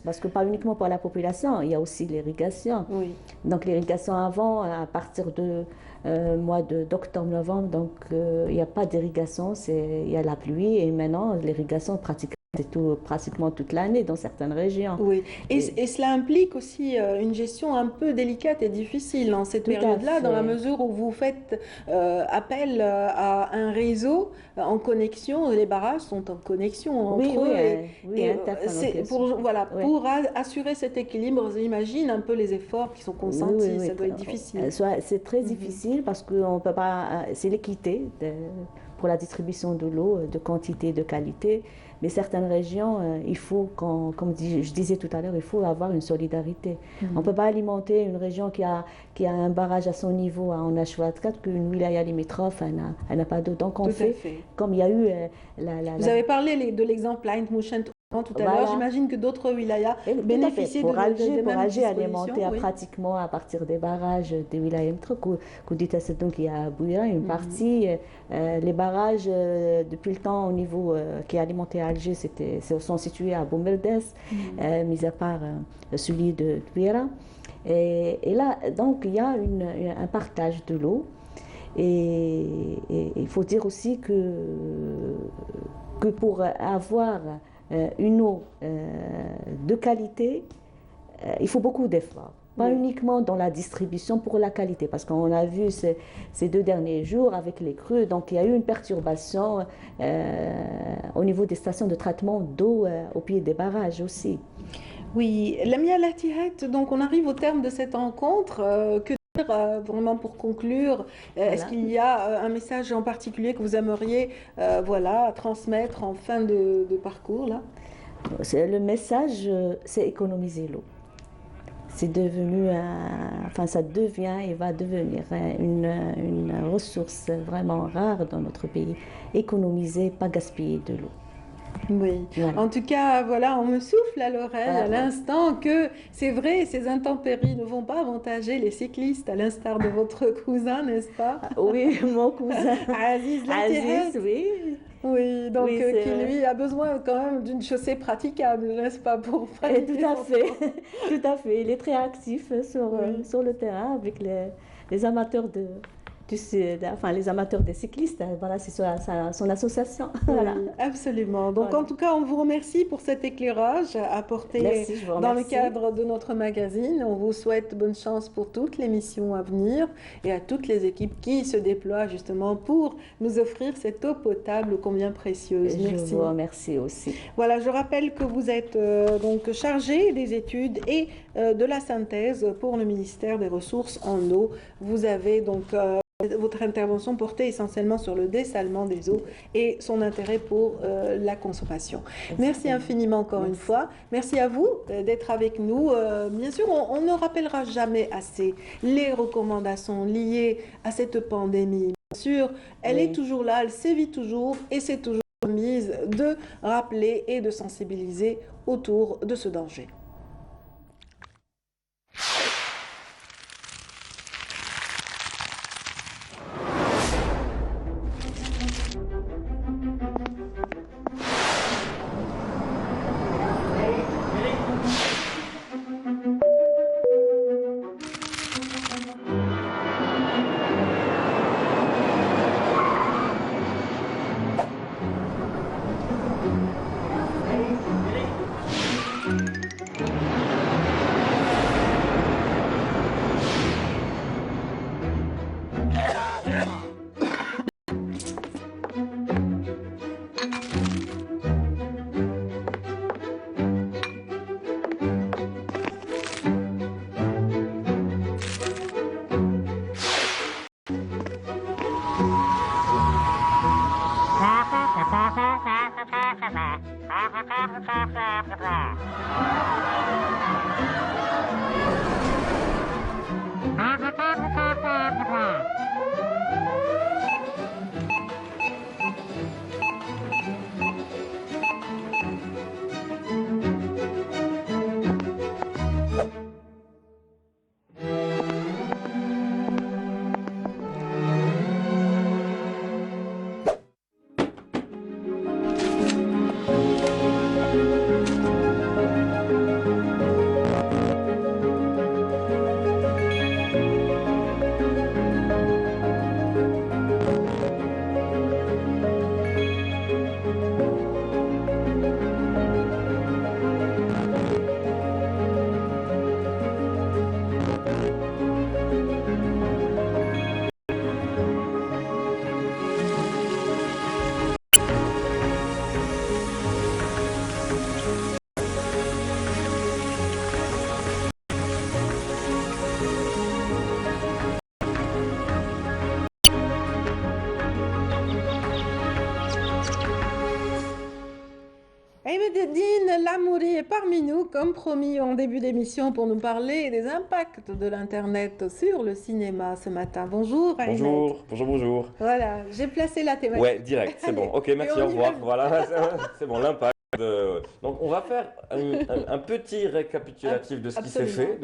parce que pas uniquement pour la population, il y a aussi l'irrigation. Oui. Donc, l'irrigation avant, à partir de mois d'octobre-novembre, donc il n'y a pas d'irrigation, il y a la pluie. Et maintenant, l'irrigation pratique. C'est pratiquement toute l'année dans certaines régions. Oui, et cela implique aussi une gestion un peu délicate et difficile en cette période-là, dans la mesure où vous faites appel à un réseau en connexion, les barrages sont en connexion entre eux. Pour assurer cet équilibre, j'imagine un peu les efforts qui sont consentis, ça doit être difficile. C'est très difficile parce qu'on peut pas, c'est l'équité pour la distribution de l'eau, de quantité, de qualité. Mais certaines régions, il faut, comme je disais tout à l'heure, il faut avoir une solidarité. On ne peut pas alimenter une région qui a un barrage à son niveau en H24 qu'une wilaya limitrophe, elle n'a pas d'eau. Donc on fait, comme il y a eu... Vous avez parlé de l'exemple Ain Mouchent tout à l'heure, j'imagine que d'autres wilayas bénéficient pour Alger, des mêmes dispositions. Alimenté pratiquement à partir des barrages des wilayas limitrophes. Donc il y a Bouira, une partie. Les barrages, depuis le temps, au niveau qui est alimenté à Alger, sont situés à Boumerdès, mis à part celui de Bouira. Et là, donc, il y a un partage de l'eau. Et il faut dire aussi que pour avoir une eau de qualité, il faut beaucoup d'efforts. Pas uniquement dans la distribution pour la qualité, parce qu'on a vu ces 2 derniers jours avec les crues, donc il y a eu une perturbation au niveau des stations de traitement d'eau au pied des barrages aussi. Oui, Lamia Latihat, donc on arrive au terme de cette rencontre. Que dire vraiment pour conclure? Est-ce qu'il y a un message en particulier que vous aimeriez transmettre en fin de parcours là? Le message, c'est économiser l'eau. C'est devenu, ça devient et va devenir une ressource vraiment rare dans notre pays. Économiser, pas gaspiller de l'eau. Oui, voilà. En tout cas, voilà, on me souffle à l'oreille à l'instant que c'est vrai, ces intempéries ne vont pas avantager les cyclistes, à l'instar de votre cousin, n'est-ce pas? Oui, mon cousin. Aziz, oui. Oui, donc qui lui a besoin quand même d'une chaussée praticable, n'est-ce pas, pour faire tout à fait, tout à fait. Il est très actif sur le terrain avec les amateurs les amateurs des cyclistes. Voilà, c'est son association. Oui, voilà. Absolument. Donc, en tout cas, on vous remercie pour cet éclairage apporté dans le cadre de notre magazine. On vous souhaite bonne chance pour toutes les missions à venir et à toutes les équipes qui se déploient justement pour nous offrir cette eau potable combien précieuse. Merci. Je vous remercie aussi. Voilà, je rappelle que vous êtes donc chargé des études et de la synthèse pour le ministère des Ressources en eau. Vous avez donc votre intervention portait essentiellement sur le dessalement des eaux et son intérêt pour la consommation. Merci infiniment encore une fois. Merci à vous d'être avec nous. Bien sûr, on ne rappellera jamais assez les recommandations liées à cette pandémie. Bien sûr, elle est toujours là, elle sévit toujours et c'est toujours mise de rappeler et de sensibiliser autour de ce danger. Ahmededdine Lamouri est parmi nous, comme promis en début d'émission, pour nous parler des impacts de l'Internet sur le cinéma ce matin. Bonjour Ahmed. Bonjour, bonjour, bonjour. Voilà, j'ai placé la thématique. Ouais, direct, c'est bon. Ok, merci, au revoir. Voilà, c'est bon, l'impact. Donc on va faire un petit récapitulatif de ce qui s'est fait,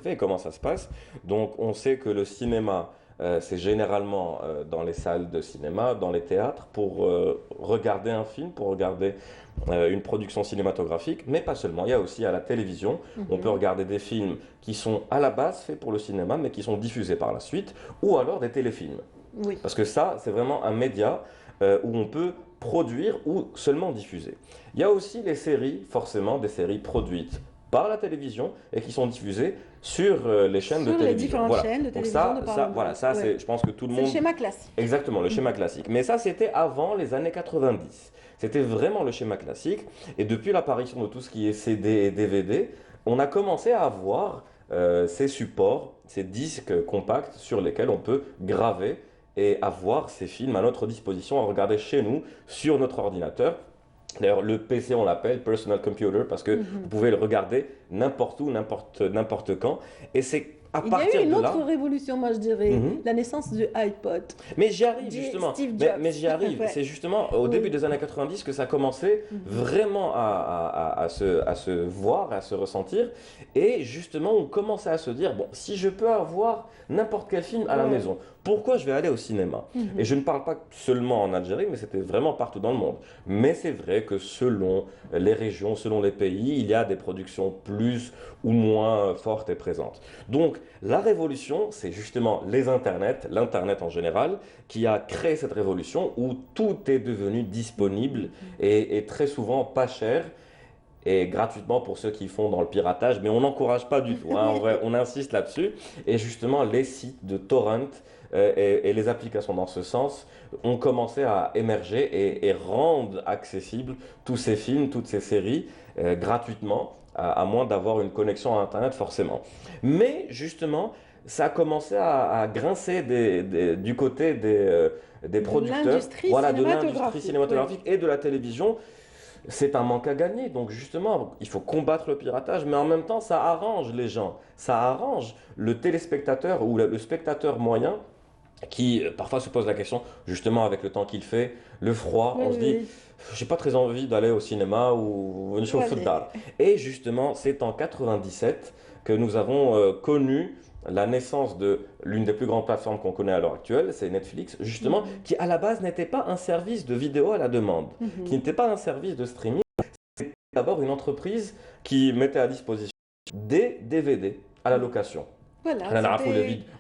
et comment ça se passe. Donc on sait que le cinéma, c'est généralement dans les salles de cinéma, dans les théâtres, pour regarder un film, pour regarder une production cinématographique, mais pas seulement. Il y a aussi à la télévision, on peut regarder des films qui sont à la base faits pour le cinéma, mais qui sont diffusés par la suite, ou alors des téléfilms. Oui. Parce que ça, c'est vraiment un média où on peut produire ou seulement diffuser. Il y a aussi les séries, forcément des séries produites par la télévision et qui sont diffusées sur les chaînes de télévision. Sur les différentes chaînes de télévision. Donc ça, c'est, je pense que tout le monde... C'est le schéma classique. Exactement, le schéma classique. Mais ça, c'était avant les années 90. C'était vraiment le schéma classique. Et depuis l'apparition de tout ce qui est CD et DVD, on a commencé à avoir ces supports, ces disques compacts sur lesquels on peut graver et avoir ces films à notre disposition à regarder chez nous sur notre ordinateur. D'ailleurs, le PC, on l'appelle Personal Computer parce que vous pouvez le regarder n'importe où, n'importe quand. Et c'est à Il y partir a eu une de là, autre révolution, moi je dirais, la naissance du iPod. mais j'y arrive justement. Mais j'y arrive. Ouais. C'est justement au début des années 90 que ça a commencé vraiment à se voir, à se ressentir. Et justement, on commençait à se dire, bon, si je peux avoir n'importe quel film à la maison, pourquoi je vais aller au cinéma? Et je ne parle pas seulement en Algérie, mais c'était vraiment partout dans le monde. Mais c'est vrai que selon les régions, selon les pays, il y a des productions plus ou moins fortes et présentes. Donc, la révolution, c'est justement les internets, l'internet en général, qui a créé cette révolution où tout est devenu disponible et très souvent pas cher et gratuitement pour ceux qui font dans le piratage, mais on n'encourage pas du tout, hein, en vrai, on insiste là-dessus. Et justement, les sites de torrent et les applications dans ce sens ont commencé à émerger et rendre accessibles tous ces films, toutes ces séries gratuitement, à moins d'avoir une connexion à Internet forcément. Mais justement, ça a commencé à grincer du côté des producteurs, voilà, de l'industrie cinématographique et de la télévision. C'est un manque à gagner, donc justement, il faut combattre le piratage, mais en même temps, ça arrange les gens, ça arrange le téléspectateur ou le spectateur moyen qui parfois se pose la question, justement avec le temps qu'il fait, le froid, on se dit, j'ai pas très envie d'aller au cinéma ou une chose football. Et justement, c'est en 97 que nous avons connu la naissance de l'une des plus grandes plateformes qu'on connaît à l'heure actuelle, c'est Netflix, justement, qui à la base n'était pas un service de vidéo à la demande, qui n'était pas un service de streaming, c'était d'abord une entreprise qui mettait à disposition des DVD à la location. Voilà,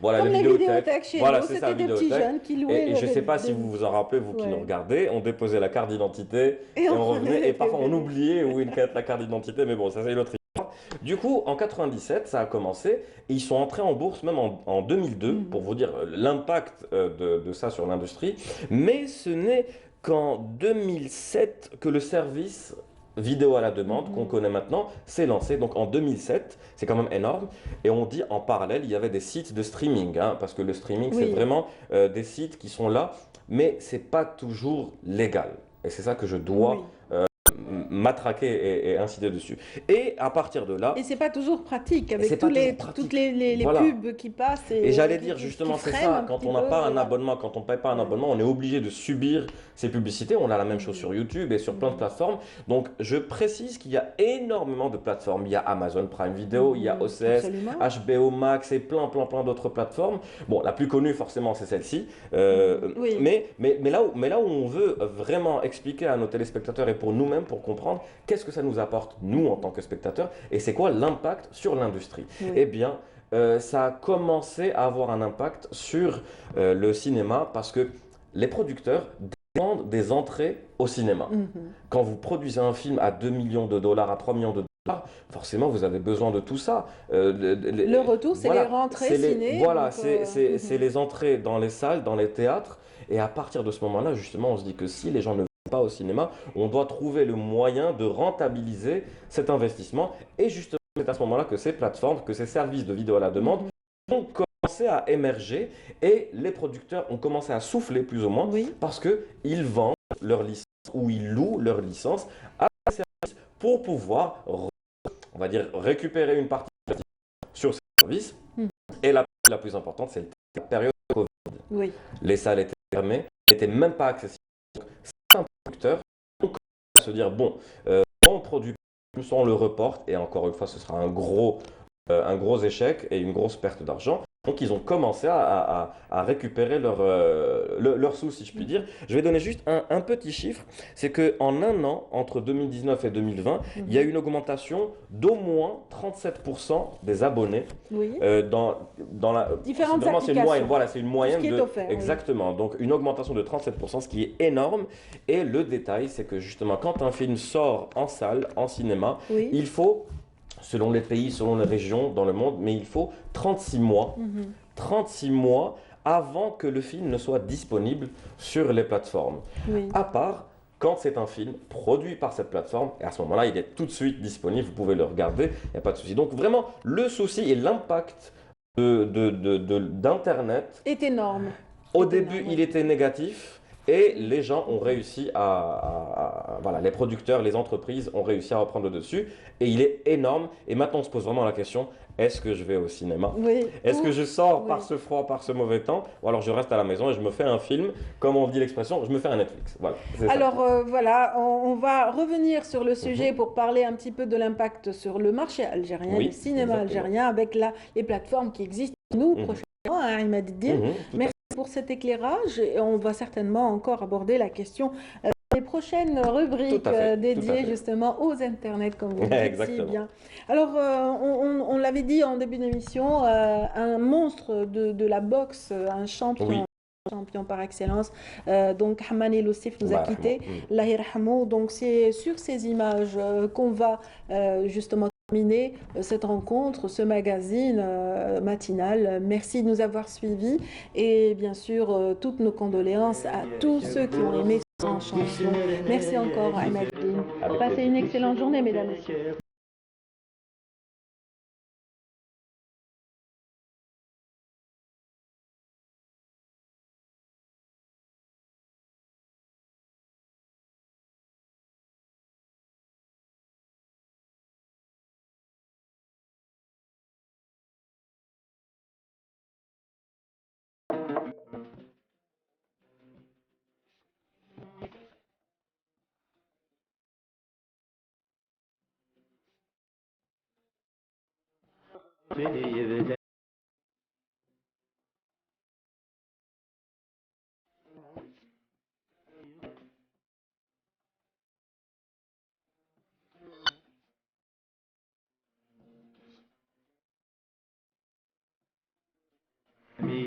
voilà comme les vidéothèques chez voilà, nous, c'est ça, c'était des petits jeunes qui louaient. Et je ne sais pas si vous vous en rappelez, vous qui nous regardez, on déposait la carte d'identité et on revenait, et parfois on oubliait où était la carte d'identité, mais bon, ça c'est une autre histoire. Du coup, en 97, ça a commencé, et ils sont entrés en bourse même en 2002, pour vous dire l'impact de ça sur l'industrie, mais ce n'est qu'en 2007 que le service vidéo à la demande qu'on connaît maintenant s'est lancé, donc en 2007, c'est quand même énorme, et on dit en parallèle il y avait des sites de streaming, hein, parce que le streaming c'est vraiment des sites qui sont là, mais c'est pas toujours légal, et c'est ça que je dois matraquer et inciter dessus. Et à partir de là... Et c'est pas toujours pratique, avec toutes les pubs qui passent. Et j'allais dire justement, c'est ça, quand on n'a pas un abonnement, quand on ne paye pas un abonnement, on est obligé de subir ces publicités. On a la même chose sur YouTube et sur plein de plateformes. Donc je précise qu'il y a énormément de plateformes. Il y a Amazon Prime Video, il y a OCS, HBO Max et plein d'autres plateformes. Bon, la plus connue forcément c'est celle-ci. Mais là où on veut vraiment expliquer à nos téléspectateurs et pour nous-mêmes, pour comprendre qu'est-ce que ça nous apporte, nous, en tant que spectateurs, et c'est quoi l'impact sur l'industrie. Eh bien, ça a commencé à avoir un impact sur le cinéma parce que les producteurs demandent des entrées au cinéma. Quand vous produisez un film à 2 millions de dollars, à 3 millions de dollars, forcément, vous avez besoin de tout ça. Le retour, c'est les rentrées ciné. Voilà, c'est les entrées dans les salles, dans les théâtres. Et à partir de ce moment-là, justement, on se dit que si les gens ne pas au cinéma, on doit trouver le moyen de rentabiliser cet investissement. Et justement, c'est à ce moment-là que ces plateformes, que ces services de vidéo à la demande ont commencé à émerger et les producteurs ont commencé à souffler plus ou moins parce qu'ils vendent leur licence ou ils louent leur licence à ces services pour pouvoir, on va dire, récupérer une partie sur ces services. Et la plus importante, c'est la période de Covid. Les salles étaient fermées, n'étaient même pas accessibles. Donc, producteurs ont commencé à se dire bon, on produit plus, on le reporte et encore une fois ce sera un gros échec et une grosse perte d'argent. Donc ils ont commencé à récupérer leurs sous, si je puis dire. Je vais donner juste un petit chiffre, c'est qu'en un an, entre 2019 et 2020, il y a eu une augmentation d'au moins 37% des abonnés dans la... Différentes applications. C'est une moyenne, voilà, c'est une moyenne de... offert, exactement, donc une augmentation de 37%, ce qui est énorme. Et le détail, c'est que justement, quand un film sort en salle, en cinéma, il faut... selon les pays, selon les régions dans le monde, mais il faut 36 mois, 36 mois avant que le film ne soit disponible sur les plateformes. À part quand c'est un film produit par cette plateforme, et à ce moment-là, il est tout de suite disponible, vous pouvez le regarder, il n'y a pas de souci. Donc vraiment, le souci et l'impact d'Internet est énorme. Au début, il était négatif. Et les gens ont réussi voilà, les producteurs, les entreprises ont réussi à reprendre le dessus. Et il est énorme. Et maintenant, on se pose vraiment la question, est-ce que je vais au cinéma? Est-ce que je sors par ce froid, par ce mauvais temps? Ou alors je reste à la maison et je me fais un film, comme on dit l'expression, je me fais un Netflix. Voilà, alors voilà, on va revenir sur le sujet pour parler un petit peu de l'impact sur le marché algérien, le cinéma algérien, avec les plateformes qui existent. Nous, prochainement, à Imad-Eddine. Merci pour cet éclairage. Et on va certainement encore aborder la question des prochaines rubriques dédiées justement aux internets, comme vous le dites si bien. Alors, on l'avait dit en début d'émission, un monstre de la boxe, un champion. Champion par excellence, donc Hamani Loussif nous a quittés, donc c'est sur ces images qu'on va justement terminer cette rencontre, ce magazine matinal. Merci de nous avoir suivis et bien sûr toutes nos condoléances à tous ceux qui ont aimé cette chanson. Merci encore à Imad-Eddine. Passez une excellente journée, mesdames et messieurs.